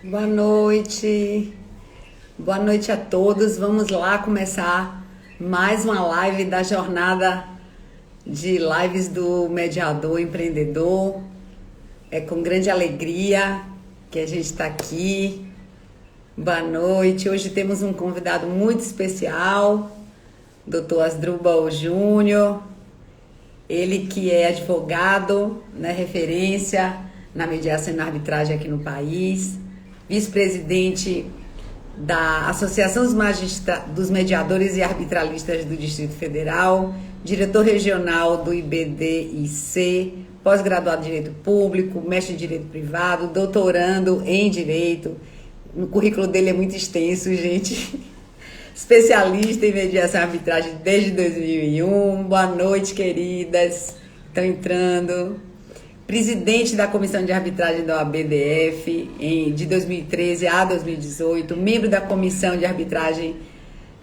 Boa noite a todos. Vamos lá começar mais uma live da jornada de lives do Mediador Empreendedor. É com grande alegria que a gente está aqui. Boa noite. Hoje temos um convidado muito especial, Dr. Asdrubal Júnior. Ele que é advogado, né, referência na mediação e na arbitragem aqui no país, vice-presidente da Associação dos Mediadores e Arbitralistas do Distrito Federal, diretor regional do IBDIC, pós-graduado em Direito Público, mestre em Direito Privado, doutorando em Direito. O currículo dele é muito extenso, gente. Especialista em mediação e arbitragem desde 2001. Boa noite, queridas. Estão entrando. Presidente da Comissão de Arbitragem da OAB-DF de 2013 a 2018. Membro da Comissão de Arbitragem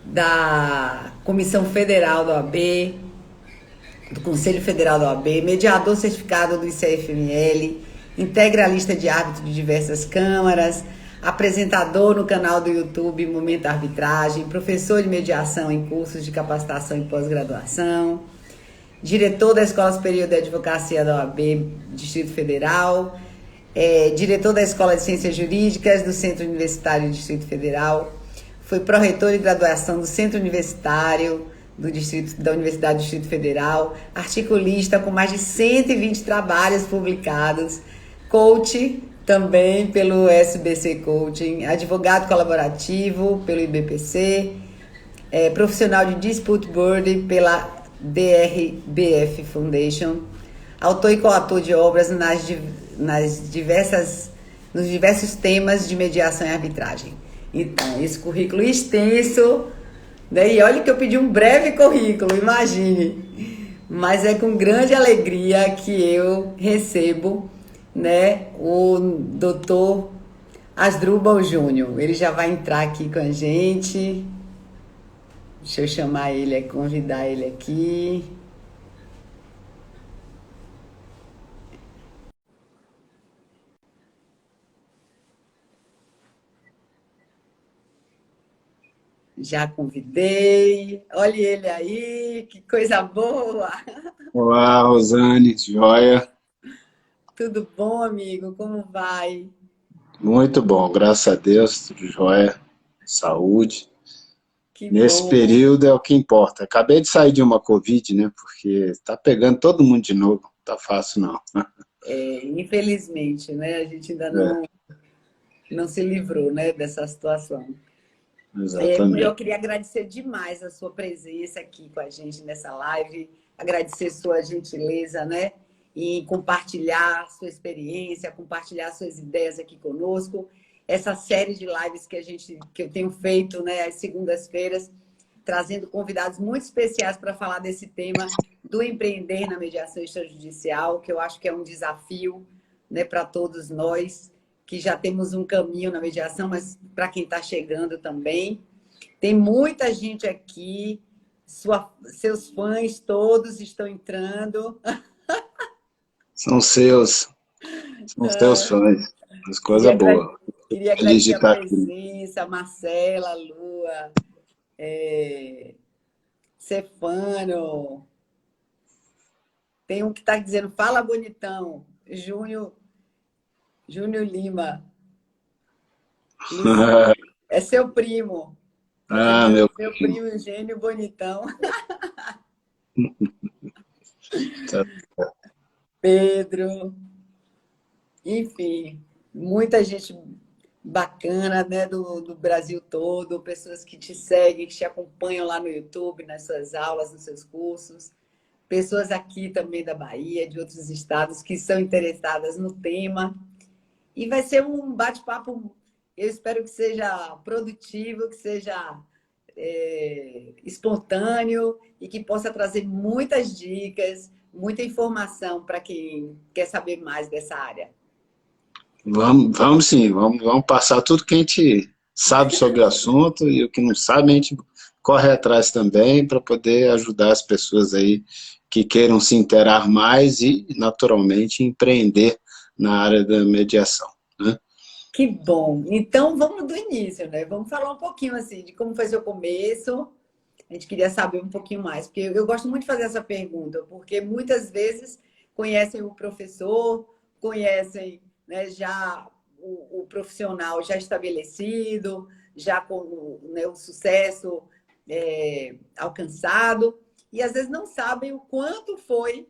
da Comissão Federal da OAB, do Conselho Federal da OAB. Mediador certificado do ICFML. Integra a lista de árbitros de diversas câmaras. Apresentador no canal do YouTube Momento Arbitragem, professor de mediação em cursos de capacitação e pós-graduação, diretor da Escola Superior de Advocacia da OAB Distrito Federal, diretor da Escola de Ciências Jurídicas do Centro Universitário do Distrito Federal, foi pró-reitor de graduação do Centro Universitário da Universidade do Distrito Federal, articulista com mais de 120 trabalhos publicados, coach também pelo SBC Coaching, advogado colaborativo pelo IBPC, profissional de Dispute Board pela DRBF Foundation, autor e coautor de obras nos diversos temas de mediação e arbitragem. Então, esse currículo extenso, né? E olha que eu pedi um breve currículo, imagine. Mas é com grande alegria que eu recebo, né, o Dr. Asdrubal Júnior. Ele já vai entrar aqui com a gente. Deixa eu chamar ele, convidar ele aqui. Já convidei. Olha ele aí, que coisa boa. Olá, Rosane, joia? Tudo bom, amigo? Como vai? Muito bom, graças a Deus, tudo jóia, saúde. Que Nesse bom. período é o que importa. Acabei de sair de uma Covid, né? Porque tá pegando todo mundo de novo, não tá fácil não. Infelizmente, né? A gente ainda É, não se livrou, né, dessa situação. Eu exatamente. queria agradecer demais a sua presença aqui com a gente nessa live, agradecer sua gentileza, né, em compartilhar sua experiência, compartilhar suas ideias aqui conosco. Essa série de lives que eu tenho feito, né, às segundas-feiras, trazendo convidados muito especiais para falar desse tema do empreender na mediação extrajudicial, que eu acho que é um desafio, né, para todos nós, que já temos um caminho na mediação, mas para quem está chegando também. Tem muita gente aqui, seus fãs todos estão entrando. São seus fãs, as Queria, coisas boas. queria Feliz de agradecer a estar aqui. presença, a Marcela, a Lua, Cefano. Tem um que está dizendo, fala bonitão, Júnior Lima. É seu primo. Tá Ah, dizendo, meu meu primo. primo Eugênio Bonitão. Tá. Pedro. Enfim, muita gente bacana, né, do Brasil todo, pessoas que te seguem, que te acompanham lá no YouTube, nas suas aulas, nos seus cursos. Pessoas aqui também da Bahia, de outros estados, que são interessadas no tema. E vai ser um bate-papo, eu espero que seja produtivo, que seja espontâneo e que possa trazer muitas dicas, muita informação para quem quer saber mais dessa área. Vamos sim, vamos passar tudo que a gente sabe sobre o assunto e o que não sabe a gente corre atrás também para poder ajudar as pessoas aí que queiram se interar mais e, naturalmente, empreender na área da mediação, né? Que bom. Então, vamos do início, né? Vamos falar um pouquinho, assim, de como foi seu começo. A gente queria saber um pouquinho mais, porque eu gosto muito de fazer essa pergunta, porque muitas vezes conhecem o professor, conhecem, né, já o profissional já estabelecido, já com, né, o sucesso alcançado, e às vezes não sabem o quanto foi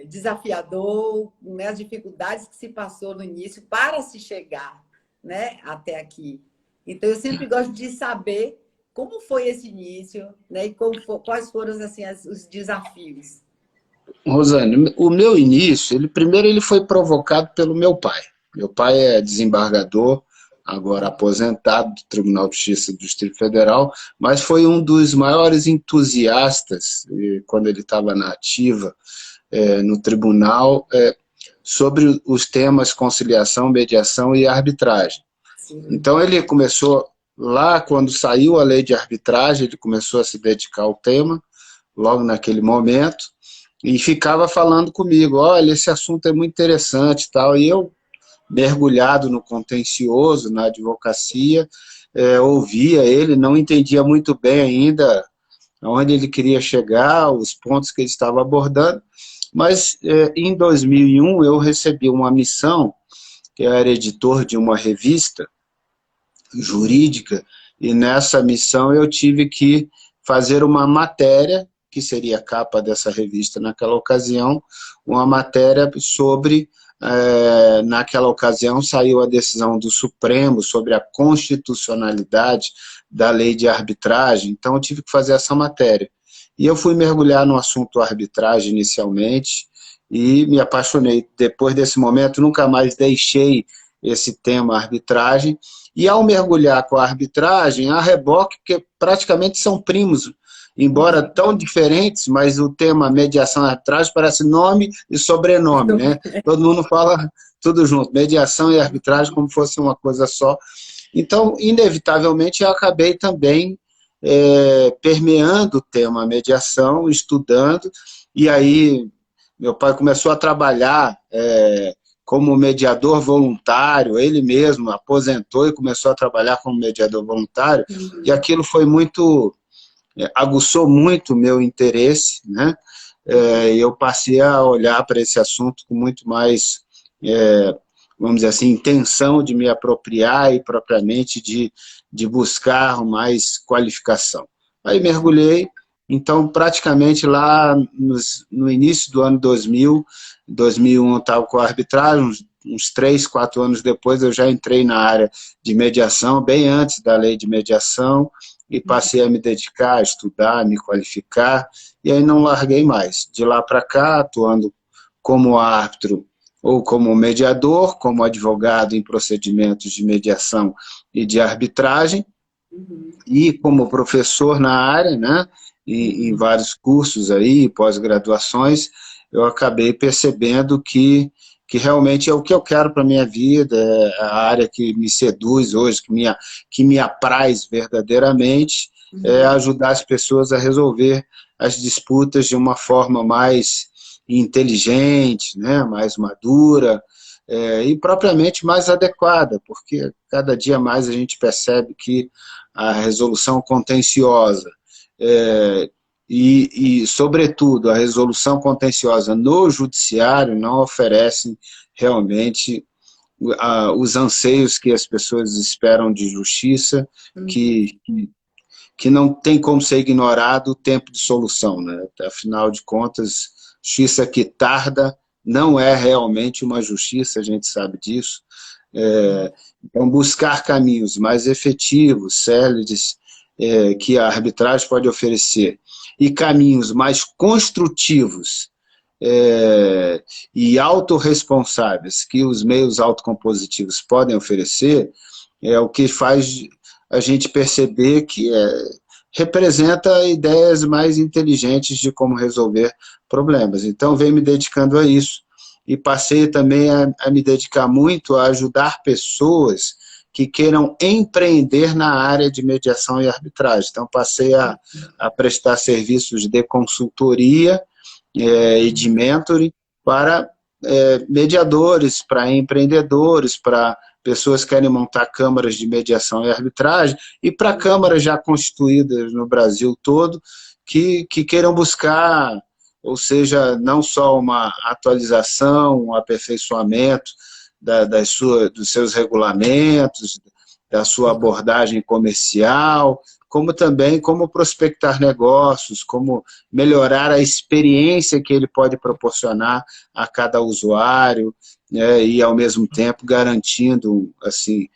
desafiador, né, as dificuldades que se passou no início para se chegar, né, até aqui. Então, eu sempre gosto de saber como foi esse início, né, e quais foram assim, os desafios. Rosane, o meu início, primeiro ele foi provocado pelo meu pai. Meu pai é desembargador, agora aposentado do Tribunal de Justiça do Distrito Federal, mas foi um dos maiores entusiastas, quando ele estava na ativa, no tribunal, sobre os temas conciliação, mediação e arbitragem. Sim. Então ele começou lá, quando saiu a lei de arbitragem, ele começou a se dedicar ao tema, logo naquele momento, e ficava falando comigo, olha, esse assunto é muito interessante e tal, e eu, mergulhado no contencioso, na advocacia, ouvia ele, não entendia muito bem ainda aonde ele queria chegar, os pontos que ele estava abordando, mas em 2001 eu recebi uma missão, que eu era editor de uma revista jurídica, e nessa missão eu tive que fazer uma matéria, que seria a capa dessa revista naquela ocasião, uma matéria sobre, naquela ocasião saiu a decisão do Supremo sobre a constitucionalidade da lei de arbitragem, então eu tive que fazer essa matéria. E eu fui mergulhar no assunto arbitragem inicialmente, e me apaixonei. Depois desse momento, nunca mais deixei esse tema arbitragem, e ao mergulhar com a arbitragem, a reboque, porque praticamente são primos, embora tão diferentes, mas o tema mediação e arbitragem parece nome e sobrenome, né? Todo mundo fala tudo junto, mediação e arbitragem como fosse uma coisa só. Então, inevitavelmente, eu acabei também permeando o tema mediação, estudando, e aí meu pai começou a trabalhar como mediador voluntário, ele mesmo aposentou e começou a trabalhar como mediador voluntário, e aquilo foi muito, aguçou muito o meu interesse, né? Eu passei a olhar para esse assunto com muito mais, vamos dizer assim, intenção de me apropriar e propriamente de buscar mais qualificação. Aí mergulhei, então praticamente lá no início do ano 2000, 2001 eu estava com a arbitragem, uns 3, 4 anos depois eu já entrei na área de mediação, bem antes da lei de mediação, e passei a me dedicar, a estudar, a me qualificar, e aí não larguei mais. De lá para cá, atuando como árbitro ou como mediador, como advogado em procedimentos de mediação e de arbitragem, e como professor na área, né, em vários cursos aí, pós-graduações, eu acabei percebendo que realmente é o que eu quero para a minha vida, é a área que me seduz hoje, que me apraz verdadeiramente, é ajudar as pessoas a resolver as disputas de uma forma mais inteligente, né, mais madura, e propriamente mais adequada, porque cada dia mais a gente percebe que a resolução contenciosa e, sobretudo, a resolução contenciosa no judiciário não oferecem realmente os anseios que as pessoas esperam de justiça, que não tem como ser ignorado o tempo de solução, né? Afinal de contas, justiça que tarda não é realmente uma justiça, a gente sabe disso. Então, buscar caminhos mais efetivos, céleres, que a arbitragem pode oferecer, e caminhos mais construtivos e autorresponsáveis que os meios autocompositivos podem oferecer, é o que faz a gente perceber que representa ideias mais inteligentes de como resolver problemas. Então, venho me dedicando a isso, e passei também a me dedicar muito a ajudar pessoas que queiram empreender na área de mediação e arbitragem. Então, passei a prestar serviços de consultoria e de mentoring para mediadores, para empreendedores, para pessoas querem montar câmaras de mediação e arbitragem, e para câmaras já constituídas no Brasil todo, que queiram buscar, ou seja, não só uma atualização, um aperfeiçoamento dos seus regulamentos, da sua abordagem comercial, como também como prospectar negócios, como melhorar a experiência que ele pode proporcionar a cada usuário, né, e, ao mesmo tempo, garantindo assim,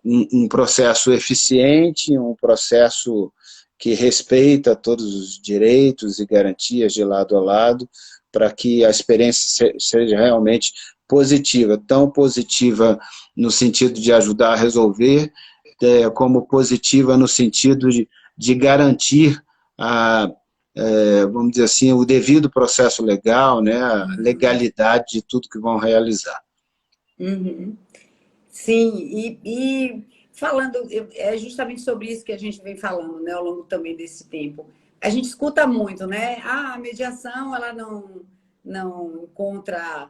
um processo eficiente, um processo que respeita todos os direitos e garantias de lado a lado, para que a experiência seja realmente positiva, tão positiva no sentido de ajudar a resolver, como positiva no sentido de garantir vamos dizer assim, o devido processo legal, né, a legalidade de tudo que vão realizar. Uhum. Sim, e falando, é justamente sobre isso que a gente vem falando, né, ao longo também desse tempo. A gente escuta muito, né? A mediação, ela não encontra,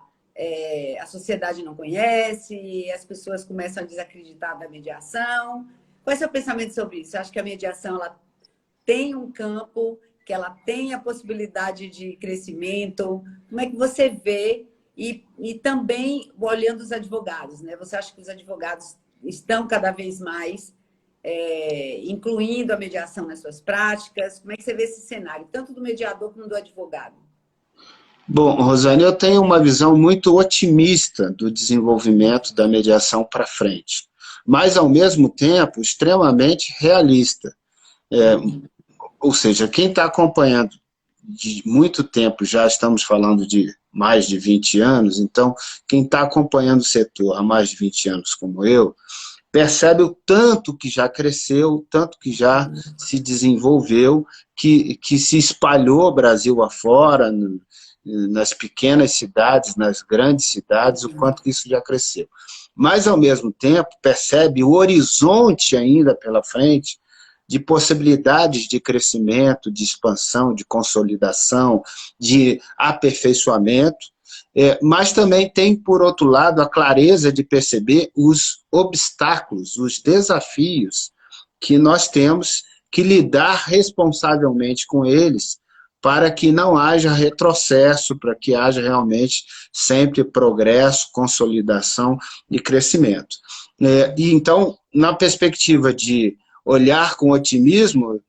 a sociedade não conhece, as pessoas começam a desacreditar da mediação. Qual é o seu pensamento sobre isso? Você acha que a mediação, ela tem um campo, que ela tem a possibilidade de crescimento? Como é que você vê? E também olhando os advogados, né? Você acha que os advogados estão cada vez mais incluindo a mediação nas suas práticas? Como é que você vê esse cenário, tanto do mediador como do advogado? Bom, Rosane, eu tenho uma visão muito otimista do desenvolvimento da mediação para frente, mas, ao mesmo tempo, extremamente realista. Ou seja, quem está acompanhando de muito tempo, já estamos falando de mais de 20 anos, então, quem está acompanhando o setor há mais de 20 anos, como eu, percebe o tanto que já cresceu, o tanto que já se desenvolveu, que se espalhou Brasil afora, nas pequenas cidades, nas grandes cidades, o quanto que isso já cresceu. Mas, ao mesmo tempo, percebe o horizonte ainda pela frente de possibilidades de crescimento, de expansão, de consolidação, de aperfeiçoamento, mas também tem, por outro lado, a clareza de perceber os obstáculos, os desafios que nós temos que lidar responsavelmente com eles, para que não haja retrocesso, para que haja realmente sempre progresso, consolidação e crescimento. E então, na perspectiva de olhar com otimismo,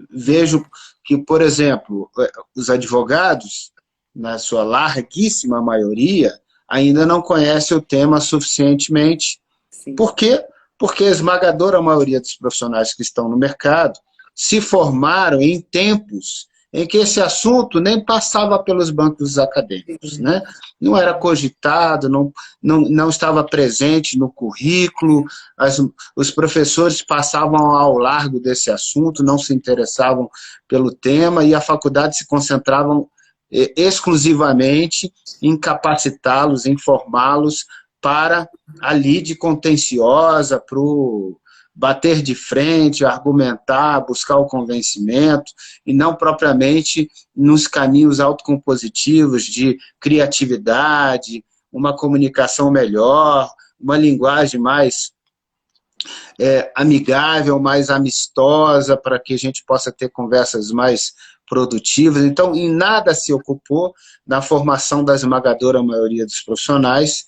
vejo que, por exemplo, os advogados, na sua larguíssima maioria, ainda não conhecem o tema suficientemente. Sim. Por quê? Porque a esmagadora maioria dos profissionais que estão no mercado se formaram em tempos em que esse assunto nem passava pelos bancos acadêmicos, né? Não era cogitado, não estava presente no currículo, os professores passavam ao largo desse assunto, não se interessavam pelo tema, e a faculdade se concentravam exclusivamente em capacitá-los, em formá-los para a lide contenciosa, para o bater de frente, argumentar, buscar o convencimento, e não propriamente nos caminhos autocompositivos de criatividade, uma comunicação melhor, uma linguagem mais amigável, mais amistosa, para que a gente possa ter conversas mais produtivas. Então, em nada se ocupou na formação da esmagadora maioria dos profissionais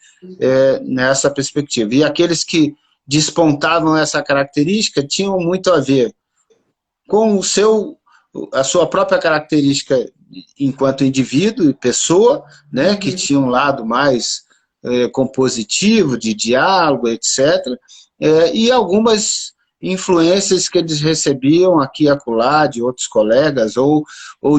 nessa perspectiva. E aqueles que despontavam essa característica tinham muito a ver com a sua própria característica enquanto indivíduo e pessoa, né, que tinha um lado mais compositivo, de diálogo, etc., e algumas influências que eles recebiam aqui e acolá de outros colegas, ou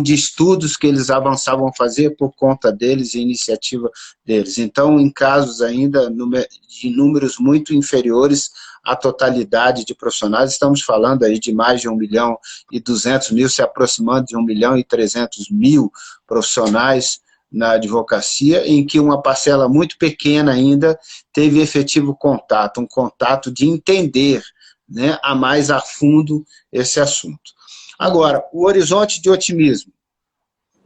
de estudos que eles avançavam a fazer por conta deles e iniciativa deles. Então, em casos ainda de números muito inferiores à totalidade de profissionais, estamos falando aí de mais de 1.200.000, se aproximando de 1.300.000 profissionais na advocacia, em que uma parcela muito pequena ainda teve efetivo contato, um contato de entender, né, a mais a fundo esse assunto. Agora, o horizonte de otimismo.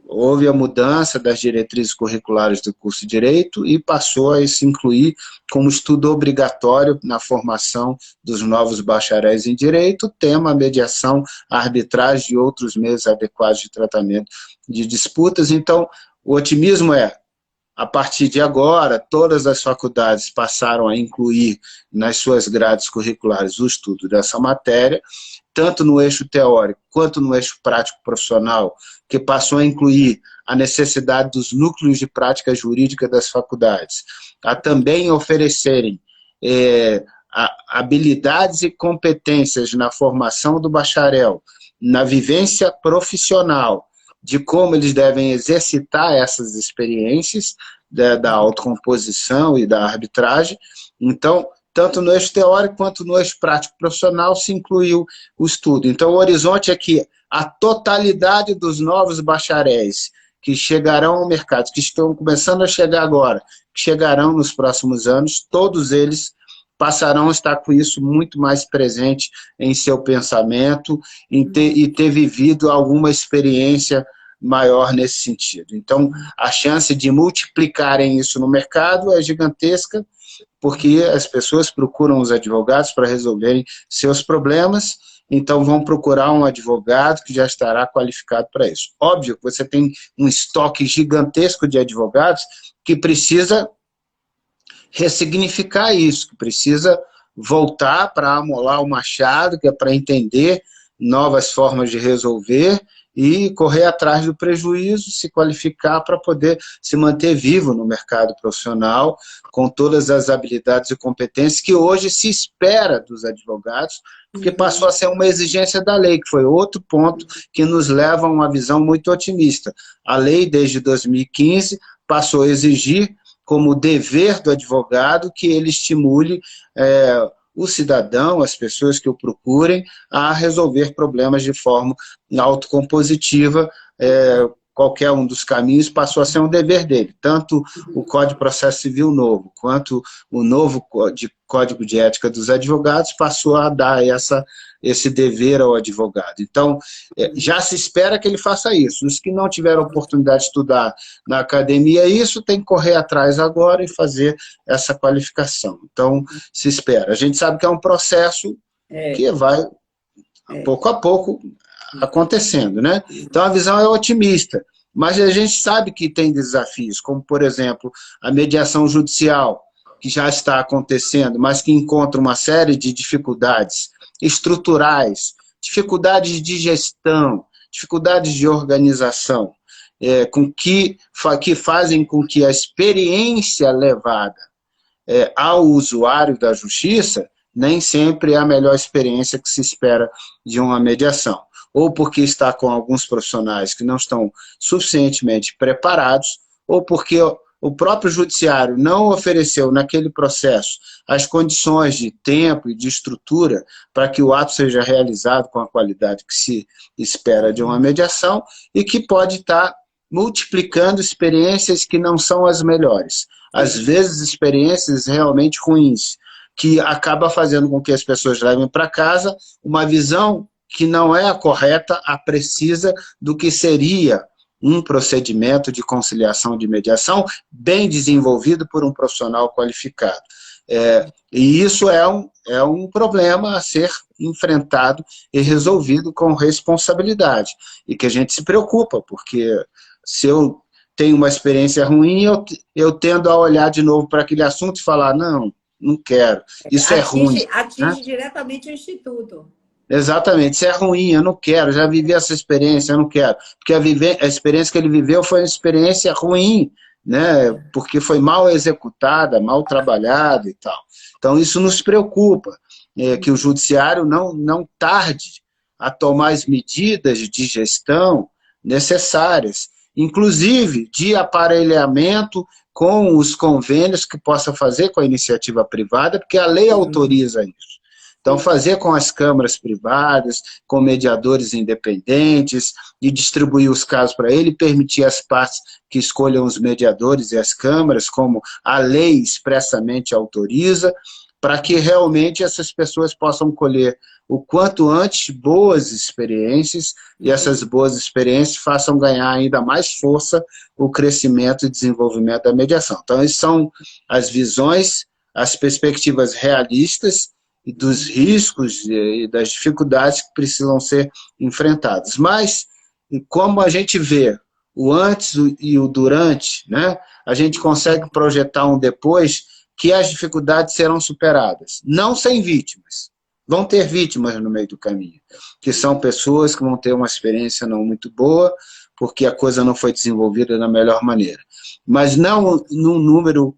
houve a mudança das diretrizes curriculares do curso de Direito e passou a se incluir como estudo obrigatório na formação dos novos bacharéis em Direito, o tema mediação, arbitragem e outros meios adequados de tratamento de disputas. Então, o otimismo é, a partir de agora, todas as faculdades passaram a incluir nas suas grades curriculares o estudo dessa matéria, tanto no eixo teórico quanto no eixo prático profissional, que passou a incluir a necessidade dos núcleos de prática jurídica das faculdades, a também oferecerem habilidades e competências na formação do bacharel, na vivência profissional, de como eles devem exercitar essas experiências da autocomposição e da arbitragem. Então, tanto no eixo teórico quanto no eixo prático profissional se incluiu o estudo. Então, o horizonte é que a totalidade dos novos bacharéis que chegarão ao mercado, que estão começando a chegar agora, que chegarão nos próximos anos, todos eles passarão a estar com isso muito mais presente em seu pensamento e ter vivido alguma experiência maior nesse sentido. Então, a chance de multiplicarem isso no mercado é gigantesca, porque as pessoas procuram os advogados para resolverem seus problemas, então vão procurar um advogado que já estará qualificado para isso. Óbvio que você tem um estoque gigantesco de advogados que precisa ressignificar isso, que precisa voltar para amolar o machado, que é para entender novas formas de resolver e correr atrás do prejuízo, se qualificar para poder se manter vivo no mercado profissional, com todas as habilidades e competências que hoje se espera dos advogados, porque passou a ser uma exigência da lei, que foi outro ponto que nos leva a uma visão muito otimista. A lei, desde 2015, passou a exigir como dever do advogado que ele estimule o cidadão, as pessoas que o procurem, a resolver problemas de forma autocompositiva. Qualquer um dos caminhos passou a ser um dever dele. Tanto o Código de Processo Civil novo, quanto o novo Código de Ética dos Advogados passou a dar esse dever ao advogado. Então, já se espera que ele faça isso. Os que não tiveram oportunidade de estudar na academia, isso tem que correr atrás agora e fazer essa qualificação. Então, se espera. A gente sabe que é um processo que vai, pouco a pouco, acontecendo, né? Então, a visão é otimista. Mas a gente sabe que tem desafios, como, por exemplo, a mediação judicial, que já está acontecendo, mas que encontra uma série de dificuldades estruturais, dificuldades de gestão, dificuldades de organização, que fazem com que a experiência levada ao usuário da justiça nem sempre é a melhor experiência que se espera de uma mediação. Ou porque está com alguns profissionais que não estão suficientemente preparados, ou porque o próprio judiciário não ofereceu naquele processo as condições de tempo e de estrutura para que o ato seja realizado com a qualidade que se espera de uma mediação e que pode estar multiplicando experiências que não são as melhores. Às vezes, experiências realmente ruins, que acaba fazendo com que as pessoas levem para casa uma visão que não é a correta, a precisa do que seria um procedimento de conciliação de mediação bem desenvolvido por um profissional qualificado. E isso é um problema a ser enfrentado e resolvido com responsabilidade. E que a gente se preocupa, porque se eu tenho uma experiência ruim, eu tendo a olhar de novo para aquele assunto e falar, não quero, isso é ruim. Atinge diretamente o Instituto. Exatamente, isso é ruim, eu não quero, já vivi essa experiência, eu não quero. Porque a experiência que ele viveu foi uma experiência ruim, né? Porque foi mal executada, mal trabalhada e tal. Então isso nos preocupa, que o judiciário não tarde a tomar as medidas de gestão necessárias, inclusive de aparelhamento com os convênios que possa fazer com a iniciativa privada, porque a lei autoriza isso. Então, fazer com as câmaras privadas, com mediadores independentes, e distribuir os casos para ele, permitir às partes que escolham os mediadores e as câmaras, como a lei expressamente autoriza, para que realmente essas pessoas possam colher o quanto antes boas experiências, e essas boas experiências façam ganhar ainda mais força o crescimento e desenvolvimento da mediação. Então, essas são as visões, as perspectivas realistas e dos riscos e das dificuldades que precisam ser enfrentadas. Mas, como a gente vê o antes e o durante, né, a gente consegue projetar um depois que as dificuldades serão superadas. Não sem vítimas. Vão ter vítimas no meio do caminho, que são pessoas que vão ter uma experiência não muito boa, porque a coisa não foi desenvolvida da melhor maneira. Mas não num número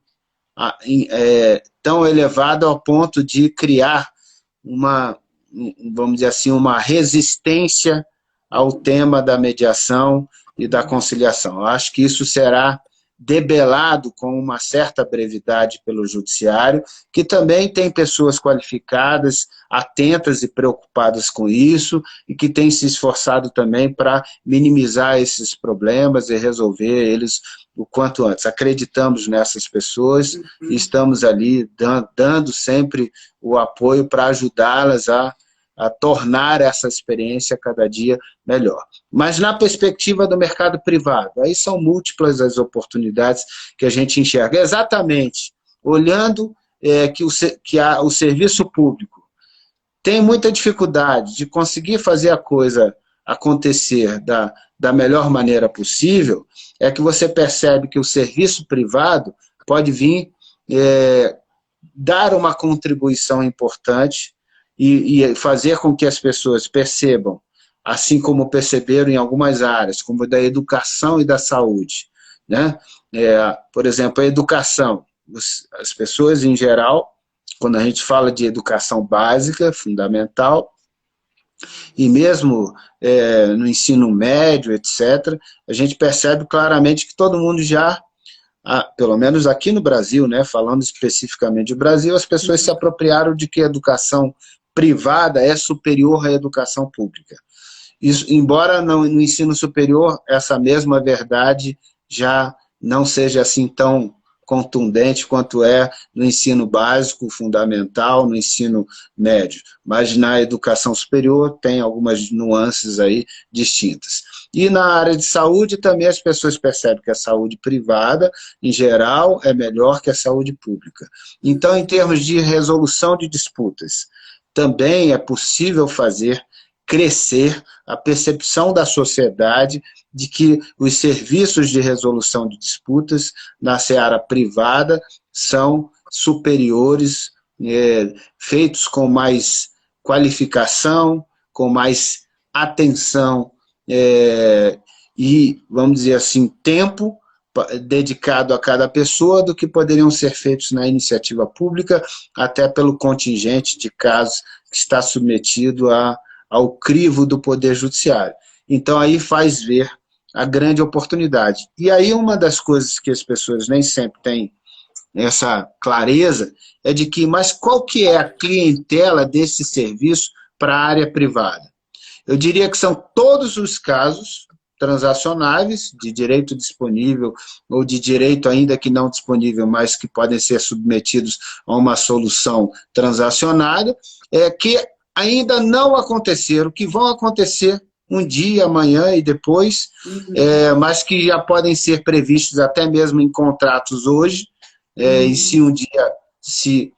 tão elevado ao ponto de criar vamos dizer assim, uma resistência ao tema da mediação e da conciliação. Eu acho que isso será debelado com uma certa brevidade pelo judiciário, que também tem pessoas qualificadas, atentas e preocupadas com isso, e que tem se esforçado também para minimizar esses problemas e resolver eles o quanto antes. Acreditamos nessas pessoas e estamos ali dando sempre o apoio para ajudá-las a tornar essa experiência cada dia melhor. Mas na perspectiva do mercado privado, aí são múltiplas as oportunidades que a gente enxerga. Exatamente, olhando que o serviço público tem muita dificuldade de conseguir fazer a coisa acontecer da melhor maneira possível, é que você percebe que o serviço privado pode vir dar uma contribuição importante e fazer com que as pessoas percebam, assim como perceberam em algumas áreas, como da educação e da saúde, né? Por exemplo, a educação. As pessoas, em geral, quando a gente fala de educação básica, fundamental, e mesmo no ensino médio, etc., a gente percebe claramente que todo mundo já, pelo menos aqui no Brasil, né, falando especificamente do Brasil, as pessoas se apropriaram de que a educação privada é superior à educação pública. Isso, embora no ensino superior essa mesma verdade já não seja assim tão contundente quanto é no ensino básico, fundamental, no ensino médio. Mas na educação superior tem algumas nuances aí distintas. E na área de saúde também as pessoas percebem que a saúde privada, em geral, é melhor que a saúde pública. Então, em termos de resolução de disputas, também é possível fazer crescer a percepção da sociedade de que os serviços de resolução de disputas na seara privada são superiores, feitos com mais qualificação, com mais atenção e, vamos dizer assim, tempo dedicado a cada pessoa do que poderiam ser feitos na iniciativa pública, até pelo contingente de casos que está submetido ao crivo do Poder Judiciário. Então, aí faz ver a grande oportunidade. E aí uma das coisas que as pessoas nem sempre têm essa clareza é de que, mas qual que é a clientela desse serviço para a área privada? Eu diria que são todos os casos transacionáveis, de direito disponível ou de direito ainda que não disponível, mas que podem ser submetidos a uma solução transacionada, que ainda não aconteceram, que vão acontecer um dia, amanhã e depois, mas que já podem ser previstos até mesmo em contratos hoje, e se um dia se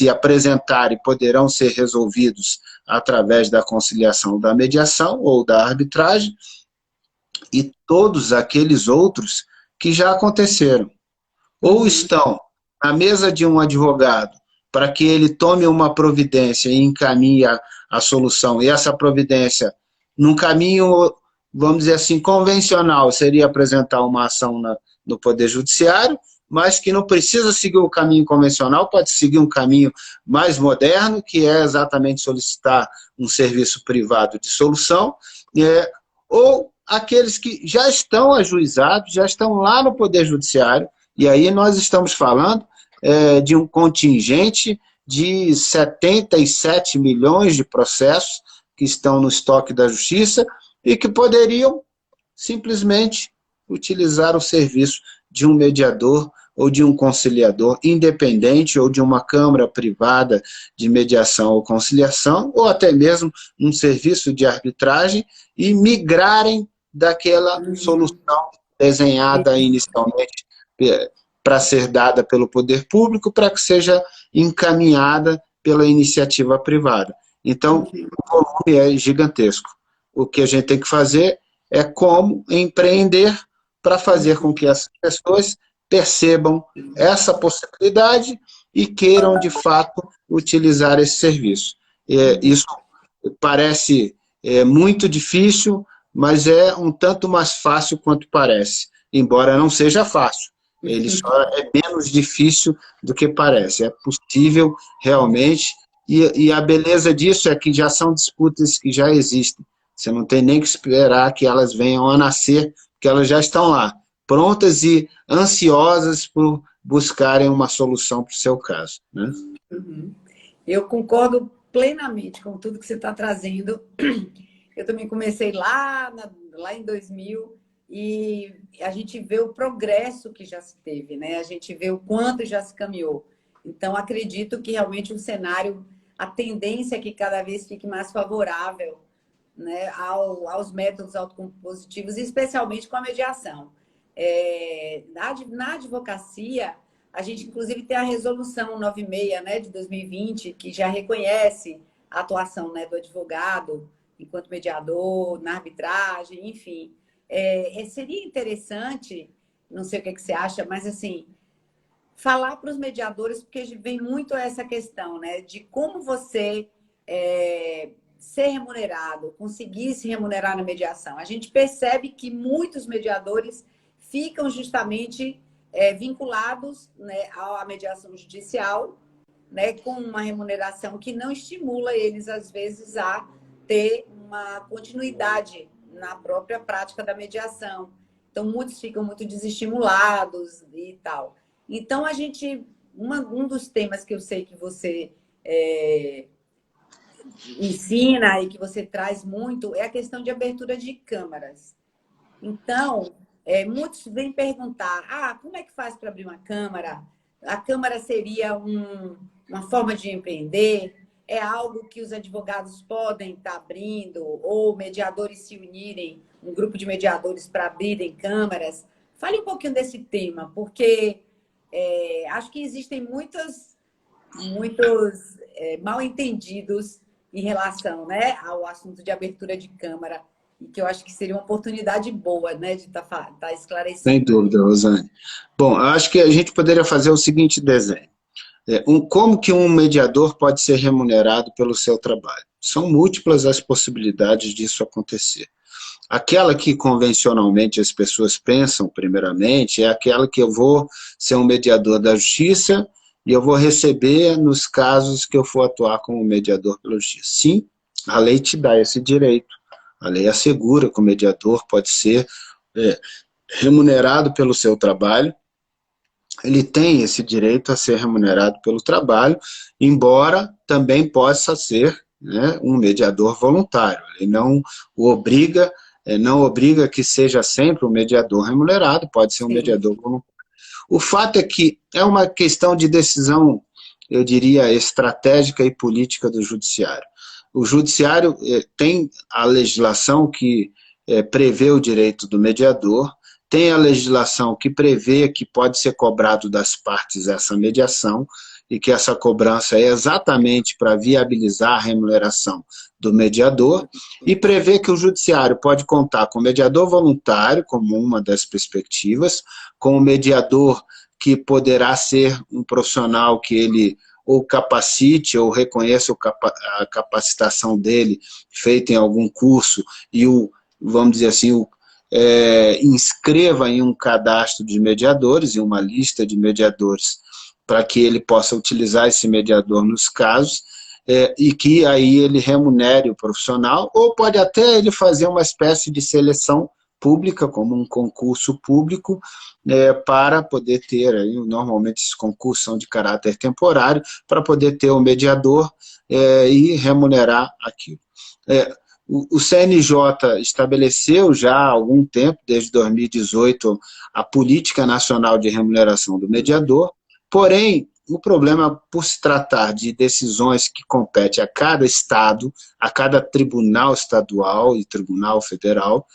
apresentarem, poderão ser resolvidos através da conciliação, da mediação ou da arbitragem, e todos aqueles outros que já aconteceram. Ou estão na mesa de um advogado para que ele tome uma providência e encaminhe a solução, e essa providência, num caminho, vamos dizer assim, convencional, seria apresentar uma ação no Poder Judiciário, mas que não precisa seguir o caminho convencional, pode seguir um caminho mais moderno, que é exatamente solicitar um serviço privado de solução, ou aqueles que já estão ajuizados, já estão lá no Poder Judiciário, e aí nós estamos falando de um contingente de 77 milhões de processos que estão no estoque da Justiça e que poderiam simplesmente utilizar o serviço de um mediador ou de um conciliador independente, ou de uma câmara privada de mediação ou conciliação, ou até mesmo um serviço de arbitragem, e migrarem daquela solução desenhada inicialmente para ser dada pelo poder público, para que seja encaminhada pela iniciativa privada. Então, o volume é gigantesco. O que a gente tem que fazer é como empreender para fazer com que as pessoas percebam essa possibilidade e queiram, de fato, utilizar esse serviço. Isso parece muito difícil, mas é um tanto mais fácil quanto parece, embora não seja fácil. Ele só é menos difícil do que parece. É possível, realmente, e a beleza disso é que já são disputas que já existem. Você não tem nem que esperar que elas venham a nascer, porque elas já estão lá, prontas e ansiosas por buscarem uma solução para o seu caso, né? Eu concordo plenamente com tudo que você está trazendo. Eu também comecei lá em 2000 e a gente vê o progresso que já se teve, né? A gente vê o quanto já se caminhou. Então, acredito que realmente o cenário, a tendência é que cada vez fique mais favorável, né, aos métodos autocompositivos, especialmente com a mediação. Na advocacia, a gente, inclusive, tem a resolução 96, né, de 2020, que já reconhece a atuação, né, do advogado enquanto mediador, na arbitragem, enfim. Seria interessante, não sei o que você acha, mas assim, falar para os mediadores, porque vem muito essa questão, né, de como você ser remunerado, conseguir se remunerar na mediação. A gente percebe que muitos mediadores ficam justamente vinculados, né, à mediação judicial, né, com uma remuneração que não estimula eles, às vezes, a ter uma continuidade na própria prática da mediação. Então, muitos ficam muito desestimulados e tal. Então, um dos temas que eu sei que você ensina e que você traz muito é a questão de abertura de câmaras. Então, muitos vêm perguntar, como é que faz para abrir uma câmara? A câmara seria uma forma de empreender? É algo que os advogados podem estar abrindo ou mediadores se unirem, um grupo de mediadores para abrirem câmaras? Fale um pouquinho desse tema, porque acho que existem muitos mal-entendidos em relação, né, ao assunto de abertura de câmara, e que eu acho que seria uma oportunidade boa, né, de estar esclarecendo. Sem dúvida, Rosane. Bom, eu acho que a gente poderia fazer o seguinte desenho. Como que um mediador pode ser remunerado pelo seu trabalho? São múltiplas as possibilidades disso acontecer. Aquela que convencionalmente as pessoas pensam, primeiramente, é aquela que eu vou ser um mediador da justiça e eu vou receber nos casos que eu for atuar como mediador pela justiça. Sim, a lei te dá esse direito. A lei assegura que o mediador pode ser remunerado pelo seu trabalho. Ele tem esse direito a ser remunerado pelo trabalho, embora também possa ser, né, um mediador voluntário. Ele não o obriga, não obriga que seja sempre um mediador remunerado, pode ser um mediador voluntário. O fato é que é uma questão de decisão, eu diria, estratégica e política do judiciário. O judiciário tem a legislação que prevê o direito do mediador, tem a legislação que prevê que pode ser cobrado das partes essa mediação, e que essa cobrança é exatamente para viabilizar a remuneração do mediador, e prevê que o judiciário pode contar com mediador voluntário, como uma das perspectivas, com o mediador que poderá ser um profissional que ele ou capacite, ou reconheça a capacitação dele, feita em algum curso, e vamos dizer assim, inscreva em um cadastro de mediadores, em uma lista de mediadores, para que ele possa utilizar esse mediador nos casos, e que aí ele remunere o profissional, ou pode até ele fazer uma espécie de seleção pública, como um concurso público, para poder ter, aí, normalmente esses concursos são de caráter temporário, para poder ter o mediador e remunerar aquilo. o CNJ estabeleceu já há algum tempo, desde 2018, a Política Nacional de Remuneração do Mediador, porém, o problema, por se tratar de decisões que competem a cada estado, a cada tribunal estadual e tribunal federal,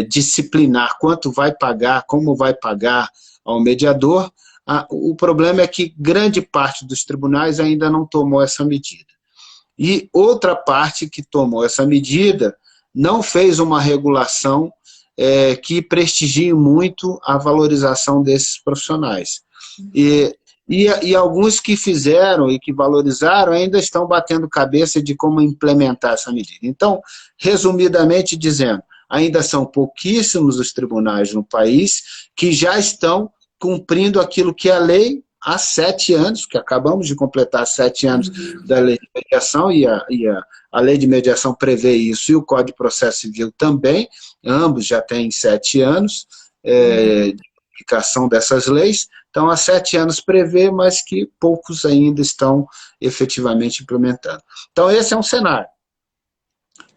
disciplinar quanto vai pagar, como vai pagar ao mediador, o problema é que grande parte dos tribunais ainda não tomou essa medida. E outra parte que tomou essa medida não fez uma regulação que prestigie muito a valorização desses profissionais. E alguns que fizeram e que valorizaram ainda estão batendo cabeça de como implementar essa medida. Então, resumidamente dizendo, ainda são pouquíssimos os tribunais no país que já estão cumprindo aquilo que a lei, há 7 anos, que acabamos de completar 7 anos da lei de mediação, e a lei de mediação prevê isso, e o Código de Processo Civil também, ambos já têm 7 anos de aplicação dessas leis, então há 7 anos prevê, mas que poucos ainda estão efetivamente implementando. Então esse é um cenário.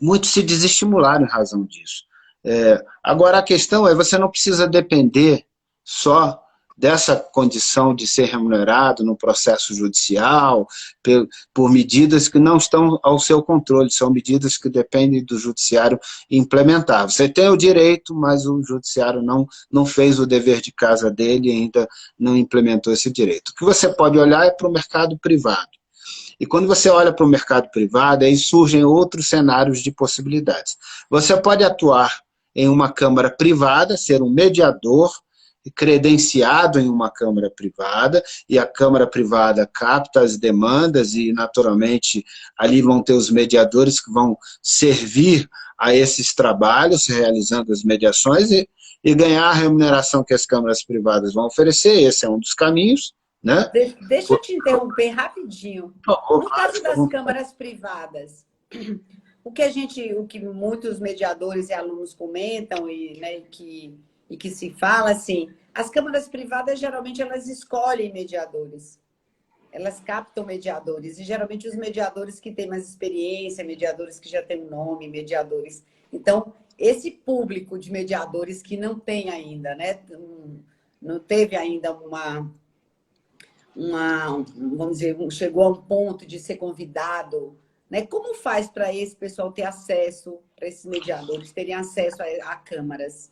Muitos se desestimularam em razão disso. Agora a questão é, você não precisa depender só dessa condição de ser remunerado no processo judicial, por medidas que não estão ao seu controle, são medidas que dependem do judiciário implementar. Você tem o direito, mas o judiciário não fez o dever de casa dele e ainda não implementou esse direito. O que você pode olhar é para o mercado privado. E quando você olha para o mercado privado, aí surgem outros cenários de possibilidades. Você pode atuar em uma câmara privada, ser um mediador, credenciado em uma câmara privada, e a câmara privada capta as demandas e, naturalmente, ali vão ter os mediadores que vão servir a esses trabalhos, realizando as mediações e ganhar a remuneração que as câmaras privadas vão oferecer. Esse é um dos caminhos, né? Deixa eu te interromper rapidinho. No caso das câmaras privadas, o que muitos mediadores e alunos comentam e que se fala assim, as câmaras privadas geralmente elas escolhem mediadores, elas captam mediadores, e geralmente os mediadores que têm mais experiência, mediadores que já têm um nome, mediadores. Então, esse público de mediadores que não tem ainda, né, não teve ainda vamos dizer, chegou a um ponto de ser convidado, né? Como faz para esse pessoal ter acesso, para esses mediadores terem acesso a câmaras?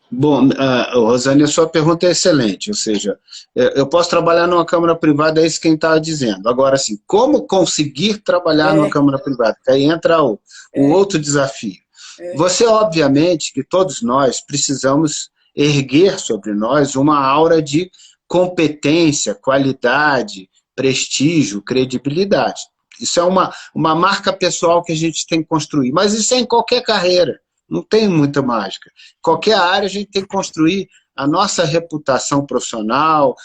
Bom, Rosane, a sua pergunta é excelente, ou seja, eu posso trabalhar numa câmara privada, é isso que quem está dizendo. Agora, assim, como conseguir trabalhar numa câmara privada? Aí entra o outro desafio. Você, obviamente, que todos nós precisamos erguer sobre nós uma aura de competência, qualidade, prestígio, credibilidade. Isso é uma marca pessoal que a gente tem que construir, mas isso é em qualquer carreira. Não tem muita mágica. Qualquer área a gente tem que construir a nossa reputação profissional,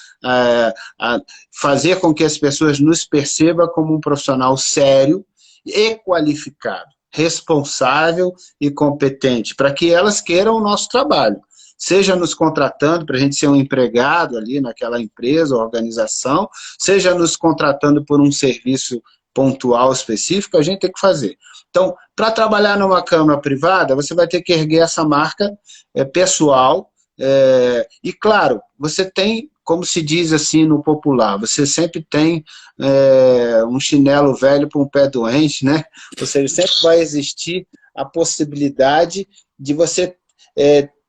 fazer com que as pessoas nos percebam como um profissional sério e qualificado, responsável e competente, para que elas queiram o nosso trabalho. Seja nos contratando para a gente ser um empregado ali naquela empresa ou organização, seja nos contratando por um serviço pontual específico, a gente tem que fazer. Então, para trabalhar numa câmara privada, você vai ter que erguer essa marca pessoal e, claro, você tem, como se diz assim no popular, você sempre tem um chinelo velho para um pé doente, né? Ou seja, sempre vai existir a possibilidade de você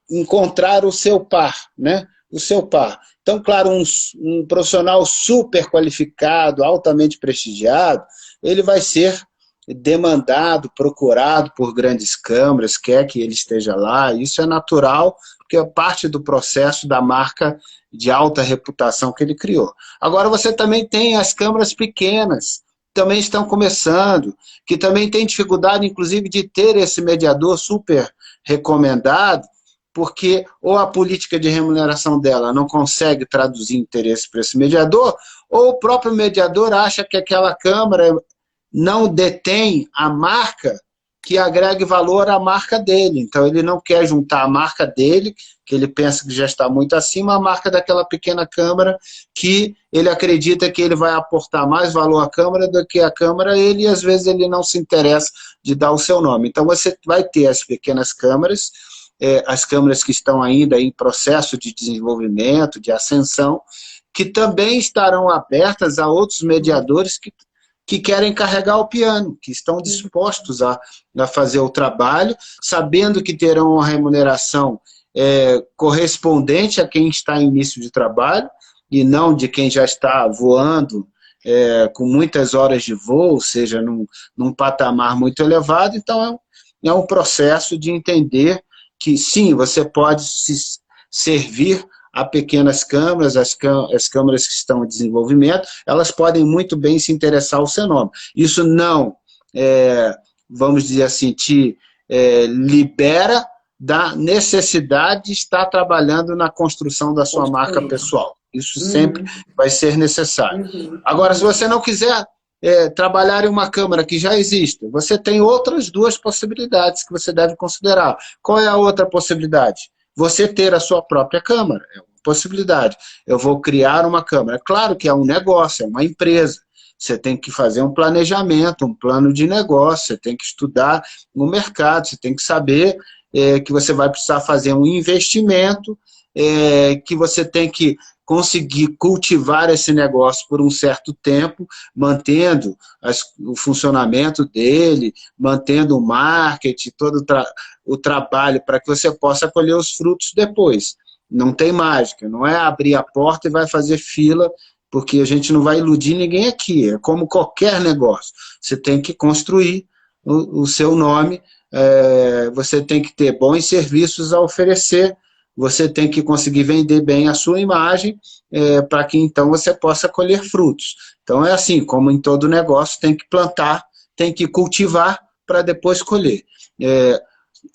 encontrar o seu par, né? O seu par. Então, claro, um profissional super qualificado, altamente prestigiado, ele vai ser demandado, procurado por grandes câmaras, quer que ele esteja lá, isso é natural, porque é parte do processo da marca de alta reputação que ele criou. Agora você também tem as câmaras pequenas, que também estão começando, que também têm dificuldade, inclusive, de ter esse mediador super recomendado, porque ou a política de remuneração dela não consegue traduzir interesse para esse mediador, ou o próprio mediador acha que aquela câmara não detém a marca que agregue valor à marca dele. Então, ele não quer juntar a marca dele, que ele pensa que já está muito acima, a marca daquela pequena câmara, que ele acredita que ele vai aportar mais valor à câmara do que a câmara, ele, e às vezes ele não se interessa de dar o seu nome. Então, você vai ter as pequenas câmaras, as câmaras que estão ainda em processo de desenvolvimento, de ascensão, que também estarão abertas a outros mediadores que querem carregar o piano, que estão dispostos a fazer o trabalho, sabendo que terão uma remuneração correspondente a quem está em início de trabalho, e não de quem já está voando com muitas horas de voo, ou seja, num patamar muito elevado. Então, é um processo de entender que, sim, você pode se servir a pequenas câmaras, as câmaras que estão em desenvolvimento, elas podem muito bem se interessar ao seu nome. Isso não, vamos dizer assim, te libera da necessidade de estar trabalhando na construção da sua marca pessoal. Isso sempre vai ser necessário. Agora, se você não quiser trabalhar em uma câmara que já existe, você tem outras duas possibilidades que você deve considerar. Qual é a outra possibilidade? Você ter a sua própria câmara, é uma possibilidade. Eu vou criar uma câmara. Claro que é um negócio, é uma empresa. Você tem que fazer um planejamento, um plano de negócio, você tem que estudar no mercado, você tem que saber que você vai precisar fazer um investimento, que você tem que conseguir cultivar esse negócio por um certo tempo, mantendo o funcionamento dele, mantendo o marketing, todo o trabalho para que você possa colher os frutos depois. Não tem mágica, não é abrir a porta e vai fazer fila, porque a gente não vai iludir ninguém aqui. É como qualquer negócio. Você tem que construir o seu nome, você tem que ter bons serviços a oferecer, você tem que conseguir vender bem a sua imagem, para que então você possa colher frutos. Então é assim, como em todo negócio, tem que plantar, tem que cultivar para depois colher.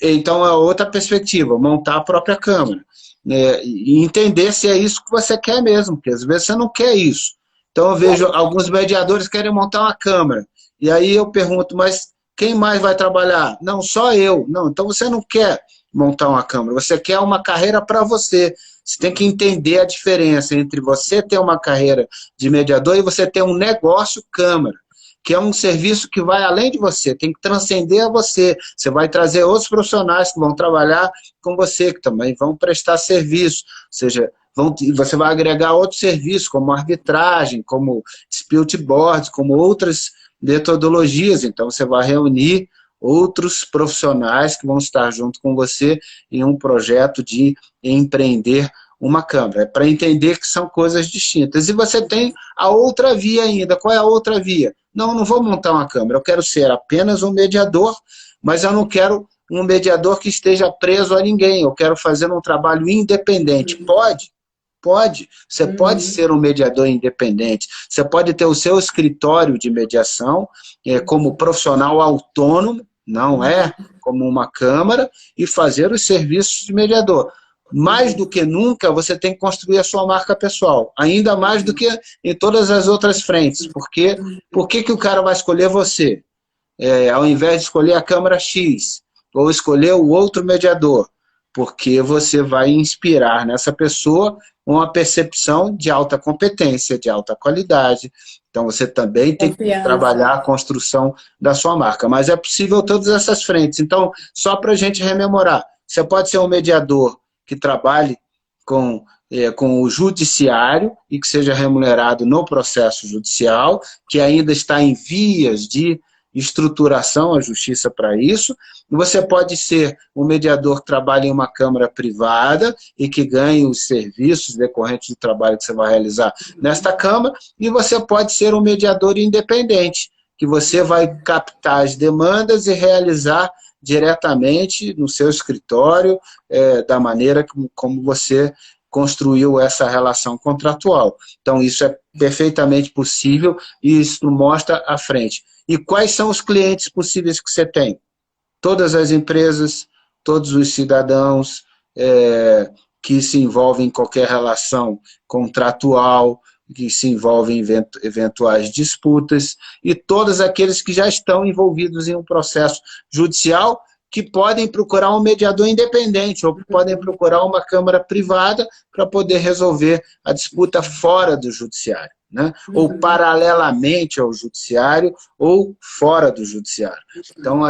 Então é outra perspectiva, montar a própria câmara. E entender se é isso que você quer mesmo, porque às vezes você não quer isso. Então eu vejo alguns mediadores que querem montar uma câmara, e aí eu pergunto, mas quem mais vai trabalhar? Não, só eu. Não, então você não quer montar uma câmara, você quer uma carreira para você. Você tem que entender a diferença entre você ter uma carreira de mediador e você ter um negócio câmara, que é um serviço que vai além de você, tem que transcender a você. Você vai trazer outros profissionais que vão trabalhar com você, que também vão prestar serviço, ou seja, você vai agregar outros serviços, como arbitragem, como dispute boards, como outras metodologias. Então você vai reunir outros profissionais que vão estar junto com você em um projeto de empreender uma câmara. É para entender que são coisas distintas. E você tem a outra via ainda. Qual é a outra via? Não vou montar uma câmara, eu quero ser apenas um mediador, mas eu não quero um mediador que esteja preso a ninguém, eu quero fazer um trabalho independente. Pode? Pode. Você pode ser um mediador independente, você pode ter o seu escritório de mediação como profissional autônomo, não é como uma câmara, e fazer os serviços de mediador. Mais do que nunca, você tem que construir a sua marca pessoal, ainda mais do que em todas as outras frentes. Porque por que o cara vai escolher você? Ao invés de escolher a câmara X, ou escolher o outro mediador, porque você vai inspirar nessa pessoa uma percepção de alta competência, de alta qualidade. Então você também tem que trabalhar a construção da sua marca. Mas é possível todas essas frentes. Então, só para a gente rememorar, você pode ser um mediador que trabalhe com o judiciário e que seja remunerado no processo judicial, que ainda está em vias de estruturação, a justiça para isso. Você pode ser um mediador que trabalha em uma câmara privada e que ganhe os serviços decorrentes do trabalho que você vai realizar nesta câmara, e você pode ser um mediador independente, que você vai captar as demandas e realizar diretamente no seu escritório, da maneira como você construiu essa relação contratual. Então, isso é perfeitamente possível e isso mostra à frente. E quais são os clientes possíveis que você tem? Todas as empresas, todos os cidadãos que se envolvem em qualquer relação contratual, que se envolvem em eventuais disputas, e todos aqueles que já estão envolvidos em um processo judicial, que podem procurar um mediador independente, ou podem procurar uma câmara privada para poder resolver a disputa fora do judiciário, né? Ou paralelamente ao judiciário, ou fora do judiciário. Então,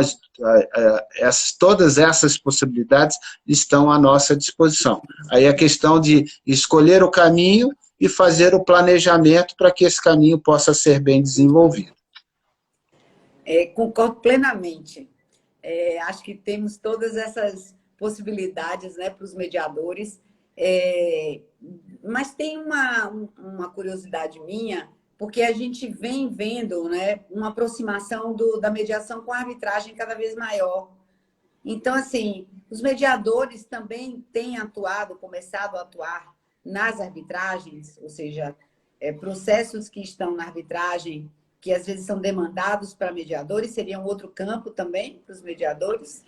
todas essas possibilidades estão à nossa disposição. Aí a questão de escolher o caminho e fazer o planejamento para que esse caminho possa ser bem desenvolvido. Concordo plenamente. Acho que temos todas essas possibilidades, né, para os mediadores. Mas tem uma curiosidade minha, porque a gente vem vendo, né, uma aproximação da mediação com a arbitragem cada vez maior. Então, assim, os mediadores também têm começado a atuar nas arbitragens, ou seja, processos que estão na arbitragem, que às vezes são demandados para mediadores, seria um outro campo também para os mediadores?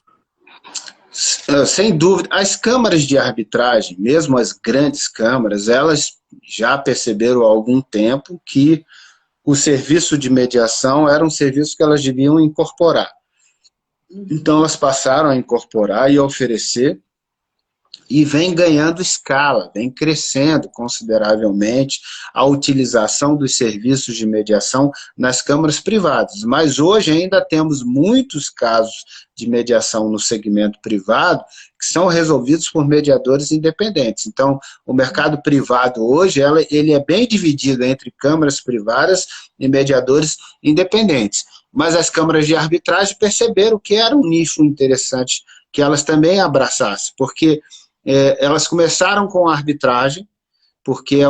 Sem dúvida. As câmaras de arbitragem, mesmo as grandes câmaras, elas já perceberam há algum tempo que o serviço de mediação era um serviço que elas deviam incorporar. Então, elas passaram a incorporar e a oferecer, e vem ganhando escala, vem crescendo consideravelmente a utilização dos serviços de mediação nas câmaras privadas. Mas hoje ainda temos muitos casos de mediação no segmento privado que são resolvidos por mediadores independentes. Então, o mercado privado hoje ele é bem dividido entre câmaras privadas e mediadores independentes. Mas as câmaras de arbitragem perceberam que era um nicho interessante que elas também abraçassem, porque elas começaram com a arbitragem, porque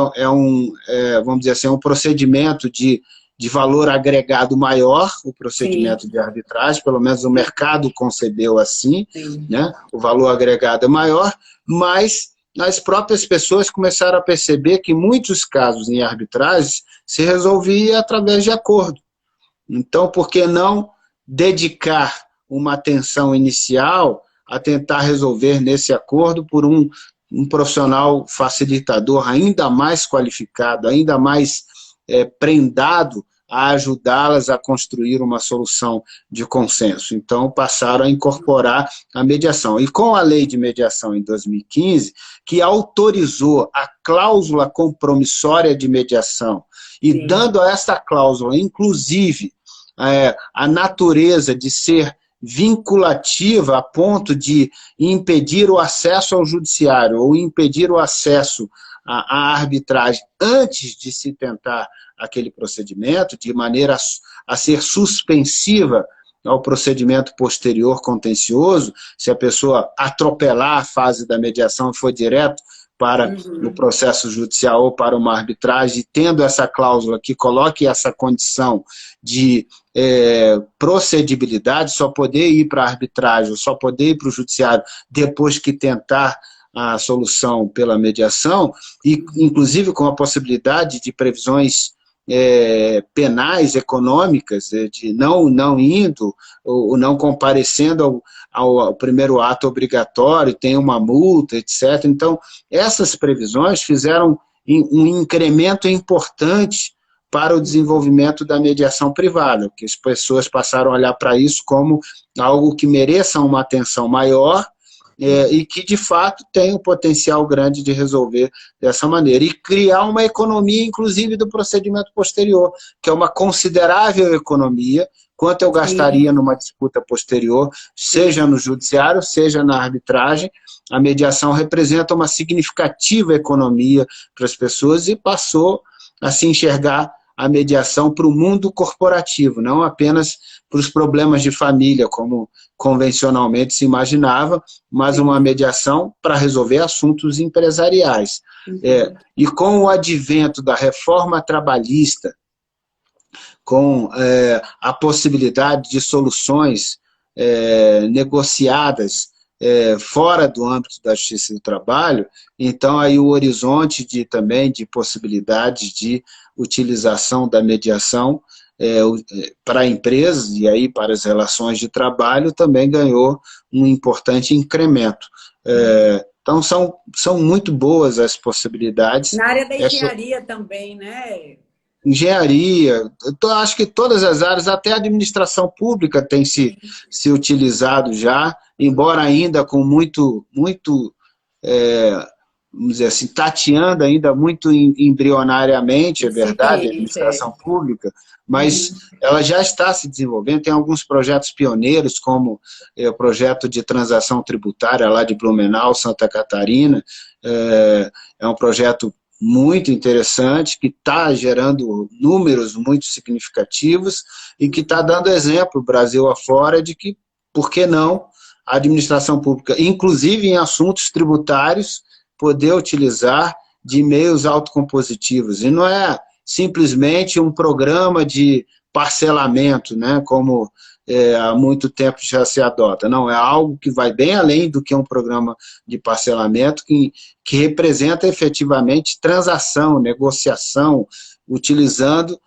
vamos dizer assim, um procedimento de valor agregado maior, o procedimento de arbitragem, pelo menos o mercado concebeu assim, né? O valor agregado é maior, mas as próprias pessoas começaram a perceber que muitos casos em arbitragem se resolvia através de acordo. Então, por que não dedicar uma atenção inicial a tentar resolver nesse acordo por um profissional facilitador ainda mais qualificado, ainda mais prendado a ajudá-las a construir uma solução de consenso. Então, passaram a incorporar a mediação. E com a lei de mediação em 2015, que autorizou a cláusula compromissória de mediação, e dando a essa cláusula, inclusive, a natureza de ser vinculativa a ponto de impedir o acesso ao judiciário ou impedir o acesso à arbitragem antes de se tentar aquele procedimento, de maneira a ser suspensiva ao procedimento posterior contencioso, se a pessoa atropelar a fase da mediação e for direto para o processo judicial ou para uma arbitragem, tendo essa cláusula que coloque essa condição de procedibilidade, só poder ir para a arbitragem, só poder ir para o judiciário depois que tentar a solução pela mediação, e inclusive com a possibilidade de previsões penais, econômicas, de não indo ou não comparecendo ao primeiro ato obrigatório, tem uma multa, etc. Então, essas previsões fizeram um incremento importante para o desenvolvimento da mediação privada, que as pessoas passaram a olhar para isso como algo que mereça uma atenção maior e que, de fato, tem um potencial grande de resolver dessa maneira. E criar uma economia, inclusive, do procedimento posterior, que é uma considerável economia, quanto eu gastaria numa disputa posterior, seja no judiciário, seja na arbitragem. A mediação representa uma significativa economia para as pessoas e passou a se enxergar a mediação para o mundo corporativo, não apenas para os problemas de família, como convencionalmente se imaginava, mas uma mediação para resolver assuntos empresariais. E com o advento da reforma trabalhista, com a possibilidade de soluções negociadas fora do âmbito da Justiça do Trabalho, então aí o horizonte também de possibilidades de utilização da mediação para empresas e aí para as relações de trabalho também ganhou um importante incremento. Então, são muito boas as possibilidades. Na área da engenharia também, né? Engenharia, acho que todas as áreas, até a administração pública tem se utilizado já, embora ainda com muito, vamos dizer assim, tateando ainda muito embrionariamente, é verdade, a Incipiente, é. administração pública, mas ela já está se desenvolvendo, tem alguns projetos pioneiros, como o projeto de transação tributária lá de Blumenau, Santa Catarina, é um projeto muito interessante, que está gerando números muito significativos e que está dando exemplo, Brasil afora, de que, por que não, a administração pública, inclusive em assuntos tributários, poder utilizar de meios autocompositivos. E não é simplesmente um programa de parcelamento, né, como há muito tempo já se adota. Não, é algo que vai bem além do que um programa de parcelamento, que representa efetivamente transação, negociação, utilizando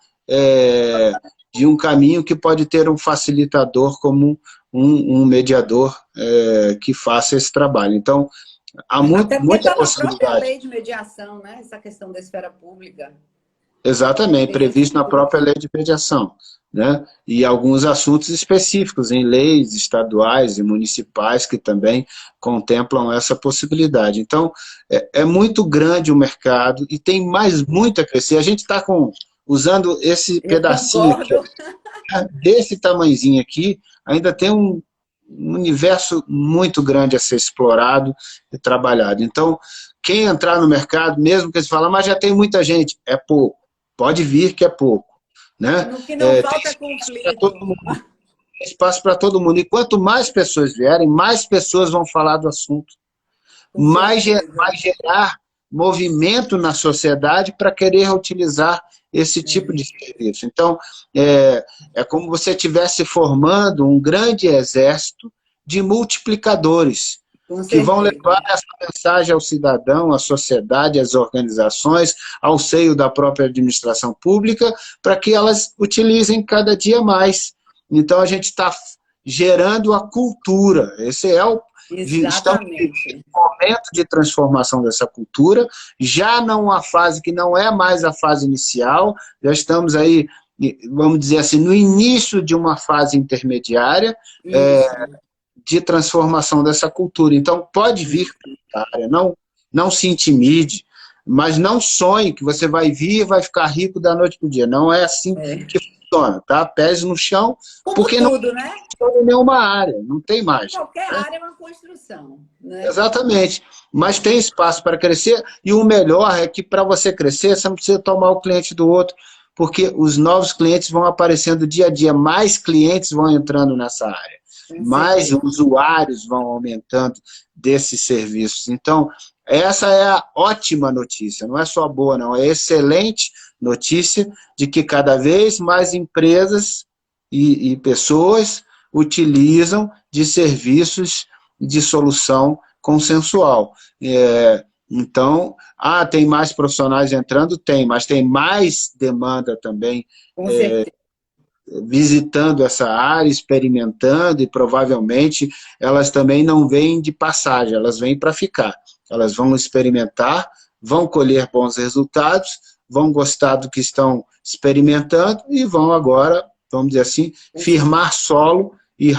de um caminho que pode ter um facilitador como um mediador que faça esse trabalho. Então, há Até porque muita está na própria possibilidade. lei de mediação, né? Essa questão da esfera pública. Exatamente, previsto na própria lei de mediação, né? E alguns assuntos específicos em leis estaduais e municipais que também contemplam essa possibilidade. Então, é muito grande o mercado e tem mais muito a crescer. A gente está usando esse pedacinho aqui, desse tamanhozinho aqui, ainda tem um universo muito grande a ser explorado e trabalhado. Então, quem entrar no mercado, mesmo que eles falem, mas já tem muita gente, é pouco. Pode vir que é pouco. Né? No que não falta é conflito. Tem espaço para todo mundo. E quanto mais pessoas vierem, mais pessoas vão falar do assunto. Mais vai gerar movimento na sociedade para querer utilizar esse tipo de serviço. Então, é como você estivesse formando um grande exército de multiplicadores, que vão levar essa mensagem ao cidadão, à sociedade, às organizações, ao seio da própria administração pública, para que elas utilizem cada dia mais. Então, a gente está gerando a cultura. Esse é o momento de transformação dessa cultura, já numa fase que não é mais a fase inicial, já estamos aí, vamos dizer assim, no início de uma fase intermediária, de transformação dessa cultura. Então, pode vir para a área, não se intimide, mas não sonhe que você vai vir e vai ficar rico da noite para o dia. Não é assim que funciona, tá? Pés no chão, porque não funciona em nenhuma área, não tem mais. Qualquer área é uma construção. Né? Exatamente, mas tem espaço para crescer, e o melhor é que para você crescer, você não precisa tomar o cliente do outro, porque os novos clientes vão aparecendo dia a dia, mais clientes vão entrando nessa área. Mais usuários vão aumentando desses serviços. Então, essa é a ótima notícia, não é só boa, não, é excelente notícia de que cada vez mais empresas e pessoas utilizam de serviços de solução consensual. Então, tem mais profissionais entrando? Tem, mas tem mais demanda também. Com certeza. Visitando essa área, experimentando, e provavelmente elas também não vêm de passagem, elas vêm para ficar. Elas vão experimentar, vão colher bons resultados, vão gostar do que estão experimentando e vão agora, vamos dizer assim, firmar solo e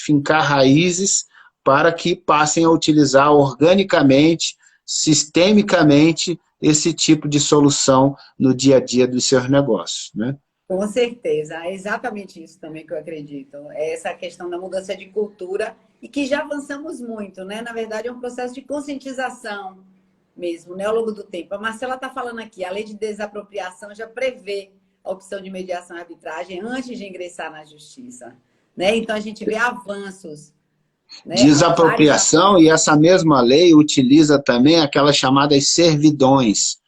fincar raízes para que passem a utilizar organicamente, sistemicamente, esse tipo de solução no dia a dia dos seus negócios, né? Com certeza, é exatamente isso também que eu acredito. É essa questão da mudança de cultura e que já avançamos muito, né? Na verdade, é um processo de conscientização mesmo, né? Ao longo do tempo. A Marcela está falando aqui, a lei de desapropriação já prevê a opção de mediação e arbitragem antes de ingressar na justiça, né? Então, a gente vê avanços. Né? Desapropriação, e essa mesma lei utiliza também aquelas chamadas servidões,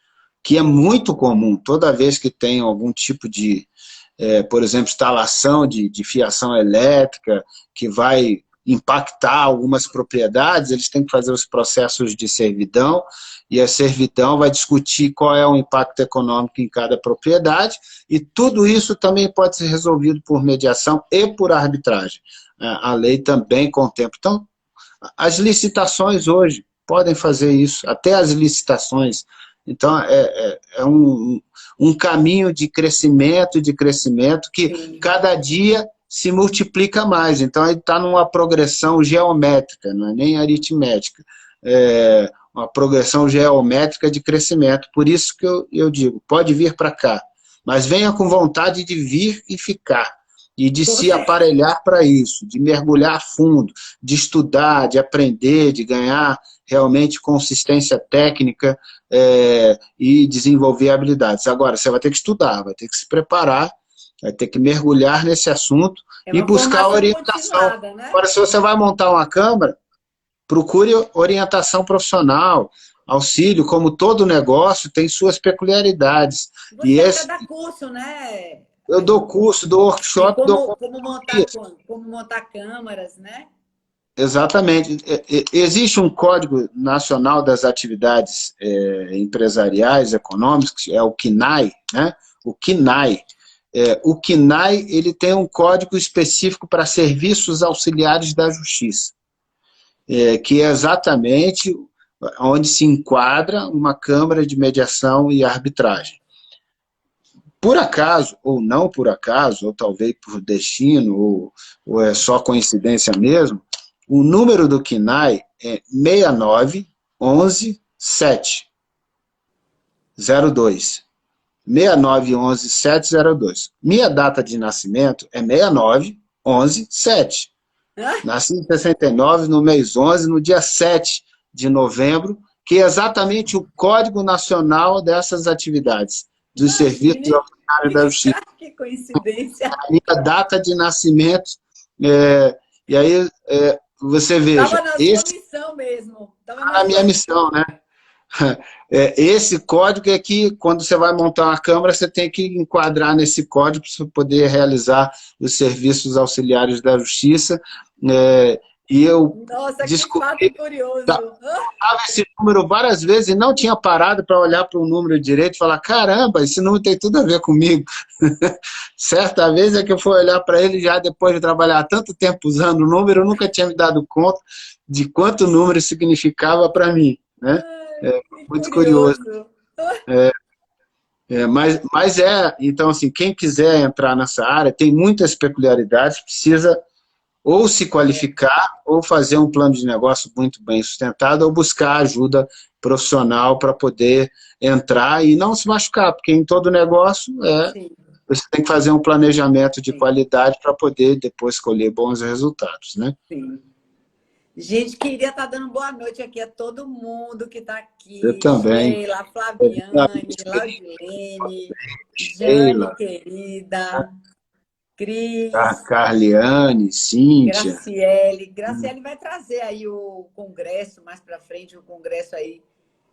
que é muito comum, toda vez que tem algum tipo de, por exemplo, instalação de fiação elétrica, que vai impactar algumas propriedades, eles têm que fazer os processos de servidão, e a servidão vai discutir qual é o impacto econômico em cada propriedade, e tudo isso também pode ser resolvido por mediação e por arbitragem. A lei também contempla. Então, as licitações hoje, podem fazer isso, até as licitações. Então, é um caminho de crescimento que Sim. cada dia se multiplica mais. Então, ele está numa progressão geométrica, não é nem aritmética. É uma progressão geométrica de crescimento. Por isso que eu digo, pode vir para cá, mas venha com vontade de vir e ficar, e de se aparelhar para isso, de mergulhar fundo, de estudar, de aprender, de ganhar realmente consistência técnica e desenvolver habilidades. Agora, você vai ter que estudar, vai ter que se preparar, vai ter que mergulhar nesse assunto e buscar orientação. Continuada, né? Agora, se você vai montar uma câmara, procure orientação profissional, auxílio, como todo negócio, tem suas peculiaridades. Você até dá curso, né? Eu dou curso, dou workshop, como montar câmaras, né? Exatamente. Existe um Código Nacional das Atividades Empresariais, Econômicas, que é o CNAE, né? O CNAE. O CNAE, ele tem um código específico para serviços auxiliares da justiça, que é exatamente onde se enquadra uma Câmara de Mediação e Arbitragem. Por acaso, ou não por acaso, ou talvez por destino, ou é só coincidência mesmo, o número do CNAE é 6911702. 6911702. Minha data de nascimento é 69117. Nasci em 69, no mês 11, no dia 7 de novembro, que é exatamente o Código Nacional dessas atividades, dos serviços auxiliares da justiça. Que coincidência. A minha data de nascimento, e aí você veja... Estava na sua missão mesmo. Estava na minha missão, né? Esse código é que, quando você vai montar uma câmara, você tem que enquadrar nesse código para você poder realizar os serviços auxiliares da justiça. E eu descobri, que fato curioso. Dava esse número várias vezes e não tinha parado para olhar para o número direito e falar, caramba, esse número tem tudo a ver comigo. Certa vez é que eu fui olhar para ele já depois de trabalhar tanto tempo usando o número, eu nunca tinha me dado conta de quanto o número significava para mim, né? Muito curioso. Então, assim, quem quiser entrar nessa área, tem muitas peculiaridades, precisa ou se qualificar, ou fazer um plano de negócio muito bem sustentado, ou buscar ajuda profissional para poder entrar e não se machucar, porque em todo negócio você tem que fazer um planejamento de qualidade para poder depois colher bons resultados, né? Sim. Gente, queria estar dando boa noite aqui a todo mundo que está aqui. Eu também. Sheila, Flaviane, Laudilene, Jane, querida, Cris. Carliane, Cíntia. Graciele vai trazer aí o congresso, mais para frente, o congresso aí,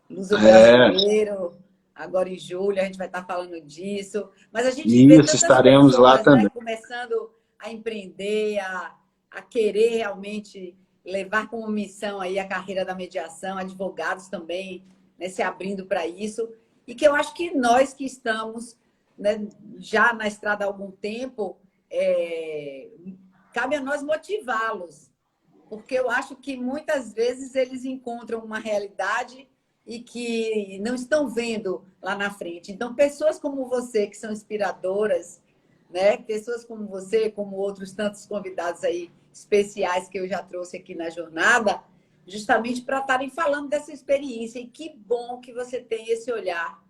Luso Brasileiro. Agora em julho a gente vai estar falando disso. Mas a gente vê tantas estaremos pessoas, lá também. Começando a empreender, a querer realmente levar como missão aí a carreira da mediação, advogados também, né, se abrindo para isso. E que eu acho que nós que estamos, né, já na estrada há algum tempo, cabe a nós motivá-los. Porque eu acho que muitas vezes eles encontram uma realidade e que não estão vendo lá na frente. Então, pessoas como você, que são inspiradoras, né? Pessoas como você, como outros tantos convidados aí especiais que eu já trouxe aqui na jornada, justamente para estarem falando dessa experiência. E que bom que você tem esse olhar,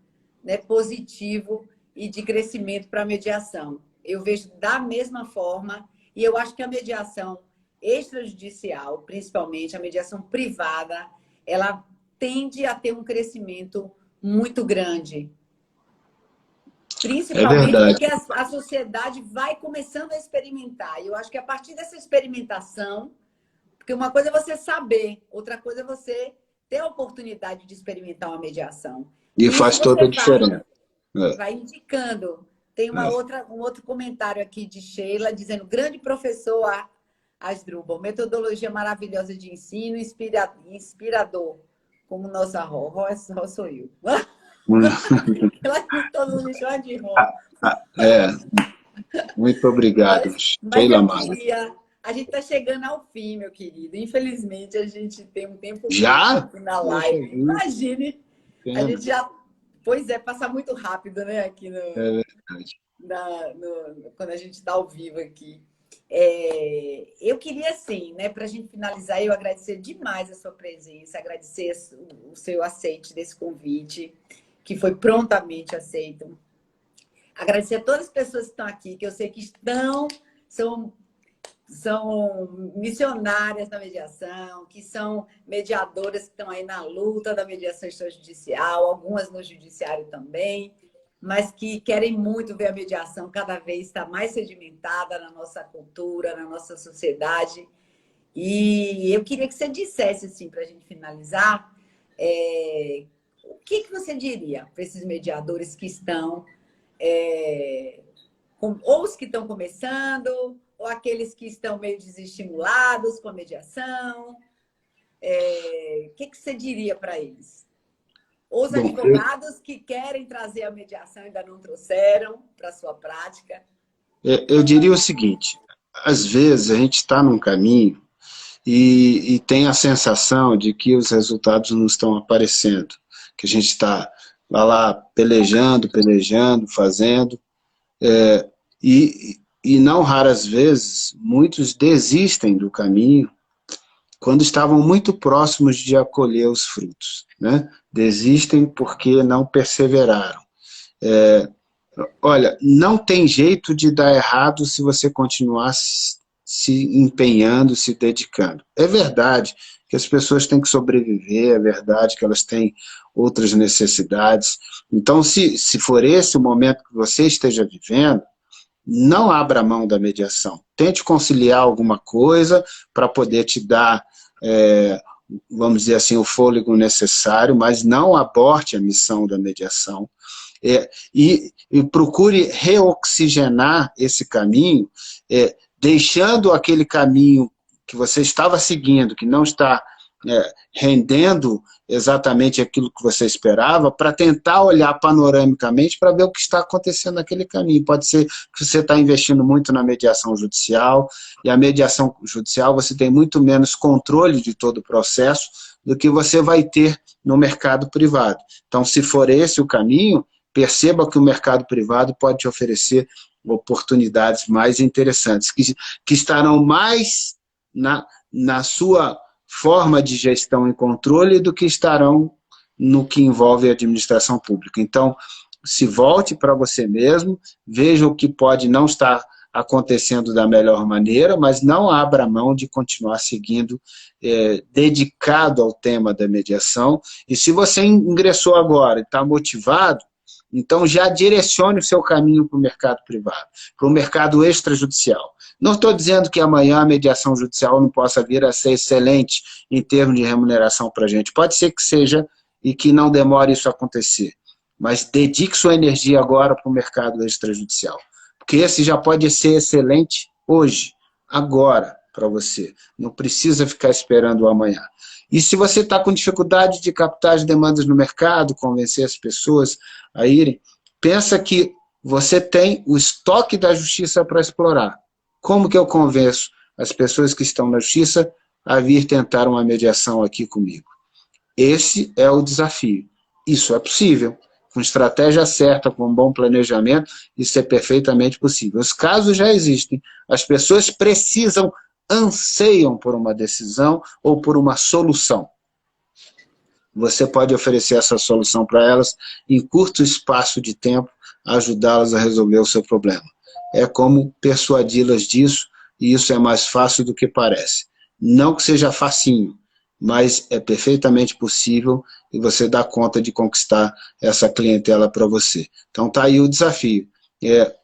né, positivo e de crescimento para a mediação. Eu vejo da mesma forma, e eu acho que a mediação extrajudicial, principalmente a mediação privada, ela tende a ter um crescimento muito grande. Principalmente porque a sociedade vai começando a experimentar. E eu acho que a partir dessa experimentação, porque uma coisa é você saber, outra coisa é você ter a oportunidade de experimentar uma mediação. E faz toda a diferença. Vai indicando. Tem um outro comentário aqui de Sheila, dizendo, grande professor Asdrubal, metodologia maravilhosa de ensino, inspirador, como nossa Ró. Ró sou eu. Todo mundo me chama de Ró. Muito obrigado, Sheila Maia. A gente está chegando ao fim, meu querido. Infelizmente, a gente tem um tempo curto Já? aqui na Poxa live. vida, Imagine, a pena. gente já... Pois é, passa muito rápido, né? Aqui É verdade. quando a gente está ao vivo aqui. Eu queria, assim, né, para a gente finalizar, eu agradecer demais a sua presença, agradecer o seu aceite desse convite, que foi prontamente aceito. Agradecer a todas as pessoas que estão aqui, que eu sei que são missionárias da mediação, que são mediadoras que estão aí na luta da mediação extrajudicial, algumas no judiciário também, mas que querem muito ver a mediação cada vez estar mais sedimentada na nossa cultura, na nossa sociedade. E eu queria que você dissesse, assim, para a gente finalizar, o que você diria para esses mediadores que estão, ou os que estão começando, ou aqueles que estão meio desestimulados com a mediação? O que você diria para eles? Ou os Bom, advogados que querem trazer a mediação e ainda não trouxeram para a sua prática? eu diria o seguinte, às vezes a gente está num caminho e tem a sensação de que os resultados não estão aparecendo, que a gente está lá pelejando, pelejando, fazendo, e não raras vezes muitos desistem do caminho quando estavam muito próximos de acolher os frutos, né? Desistem porque não perseveraram. Olha, não tem jeito de dar errado se você continuar se empenhando, se dedicando. É verdade que as pessoas têm que sobreviver, é verdade que elas têm outras necessidades. Então, se for esse o momento que você esteja vivendo, não abra mão da mediação. Tente conciliar alguma coisa para poder te dar, vamos dizer assim, o fôlego necessário, mas não aborte a missão da mediação. E procure reoxigenar esse caminho, deixando aquele caminho que você estava seguindo, que não está rendendo exatamente aquilo que você esperava, para tentar olhar panoramicamente para ver o que está acontecendo naquele caminho. Pode ser que você está investindo muito na mediação judicial, e a mediação judicial você tem muito menos controle de todo o processo do que você vai ter no mercado privado. Então, se for esse o caminho, perceba que o mercado privado pode te oferecer oportunidades mais interessantes, que estarão mais na sua forma de gestão e controle do que estarão no que envolve a administração pública. Então, se volte para você mesmo, veja o que pode não estar acontecendo da melhor maneira, mas não abra mão de continuar seguindo, dedicado ao tema da mediação. E se você ingressou agora e está motivado, então já direcione o seu caminho para o mercado privado, para o mercado extrajudicial. Não estou dizendo que amanhã a mediação judicial não possa vir a ser excelente em termos de remuneração para a gente. Pode ser que seja e que não demore isso a acontecer. Mas dedique sua energia agora para o mercado extrajudicial. Porque esse já pode ser excelente hoje, agora, para você. Não precisa ficar esperando o amanhã. E se você está com dificuldade de captar as demandas no mercado, convencer as pessoas a irem, pensa que você tem o estoque da justiça para explorar. Como que eu convenço as pessoas que estão na justiça a vir tentar uma mediação aqui comigo? Esse é o desafio. Isso é possível. Com estratégia certa, com um bom planejamento, isso é perfeitamente possível. Os casos já existem. As pessoas precisam, anseiam por uma decisão ou por uma solução. Você pode oferecer essa solução para elas em curto espaço de tempo, ajudá-las a resolver o seu problema. É como persuadi-las disso, e isso é mais fácil do que parece. Não que seja facinho, mas é perfeitamente possível e você dá conta de conquistar essa clientela para você. Então está aí o desafio.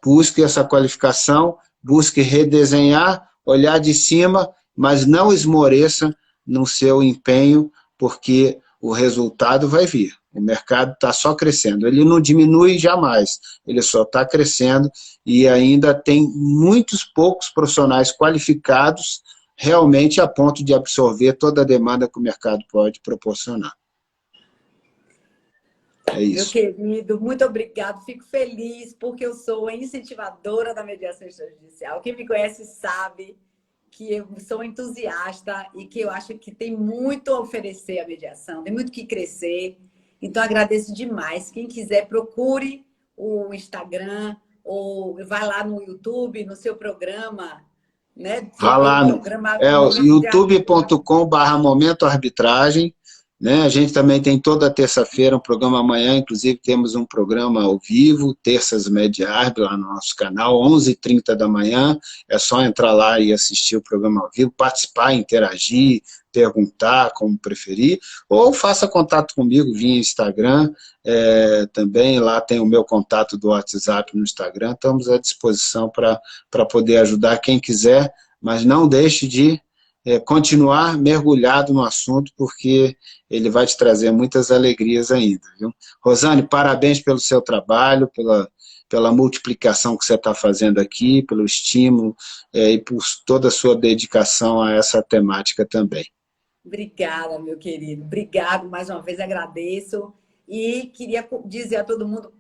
Busque essa qualificação, busque redesenhar, olhar de cima, mas não esmoreça no seu empenho, porque o resultado vai vir. O mercado está só crescendo. Ele não diminui jamais, ele só está crescendo e ainda tem muitos poucos profissionais qualificados realmente a ponto de absorver toda a demanda que o mercado pode proporcionar. É Meu isso. querido, muito obrigado. Fico feliz porque eu sou a incentivadora da mediação extrajudicial. Quem me conhece sabe que eu sou entusiasta e que eu acho que tem muito a oferecer a mediação, tem muito que crescer. Então, agradeço demais. Quem quiser, procure o Instagram ou vai lá no YouTube, no seu programa, né? Você Vá tem lá um no programa Momento de Arbitragem. youtube.com/momento arbitragem, né? A gente também tem toda terça-feira um programa amanhã, inclusive temos um programa ao vivo, terças média árbitro, lá no nosso canal, 11h30 da manhã. É só entrar lá e assistir o programa ao vivo, participar, interagir, perguntar, como preferir, ou faça contato comigo via Instagram, também lá tem o meu contato do WhatsApp no Instagram, estamos à disposição para poder ajudar quem quiser, mas não deixe de continuar mergulhado no assunto, porque ele vai te trazer muitas alegrias ainda, viu? Rosane, parabéns pelo seu trabalho, pela multiplicação que você está fazendo aqui, pelo estímulo e por toda a sua dedicação a essa temática também. Obrigada, meu querido. Obrigado mais uma vez, agradeço. E queria dizer a todo mundo,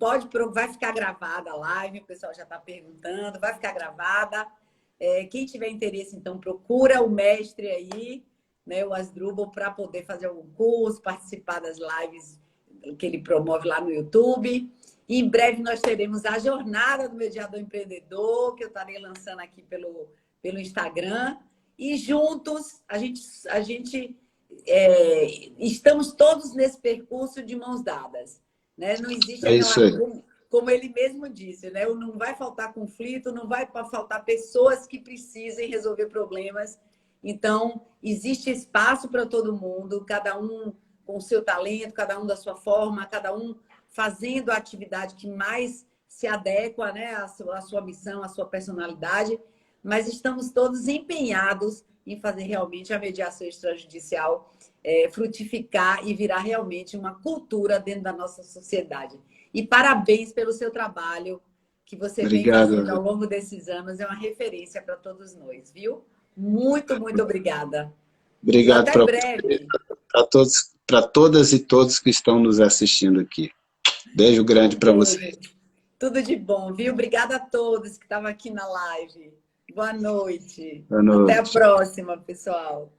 vai ficar gravada a live, o pessoal já está perguntando, vai ficar gravada. Quem tiver interesse, então, procura o mestre aí, né, o Asdrubal, para poder fazer algum curso, participar das lives que ele promove lá no YouTube. E em breve nós teremos a jornada do mediador empreendedor, que eu estarei lançando aqui pelo Instagram. E juntos, a gente estamos todos nesse percurso de mãos dadas. Né? Não existe É isso aí. como ele mesmo disse, né? Não vai faltar conflito, não vai faltar pessoas que precisem resolver problemas. Então, existe espaço para todo mundo, cada um com o seu talento, cada um da sua forma, cada um fazendo a atividade que mais se adequa, né, à sua missão, à sua personalidade, mas estamos todos empenhados em fazer realmente a mediação extrajudicial frutificar e virar realmente uma cultura dentro da nossa sociedade. E parabéns pelo seu trabalho que você vem fazendo ao longo desses anos, é uma referência para todos nós, viu? Muito, muito obrigada. Obrigado e até breve. Para todas e todos que estão nos assistindo aqui. Beijo grande para vocês. Tudo de bom, viu? Obrigada a todos que estavam aqui na live. Boa noite. Boa noite. Até a próxima, pessoal.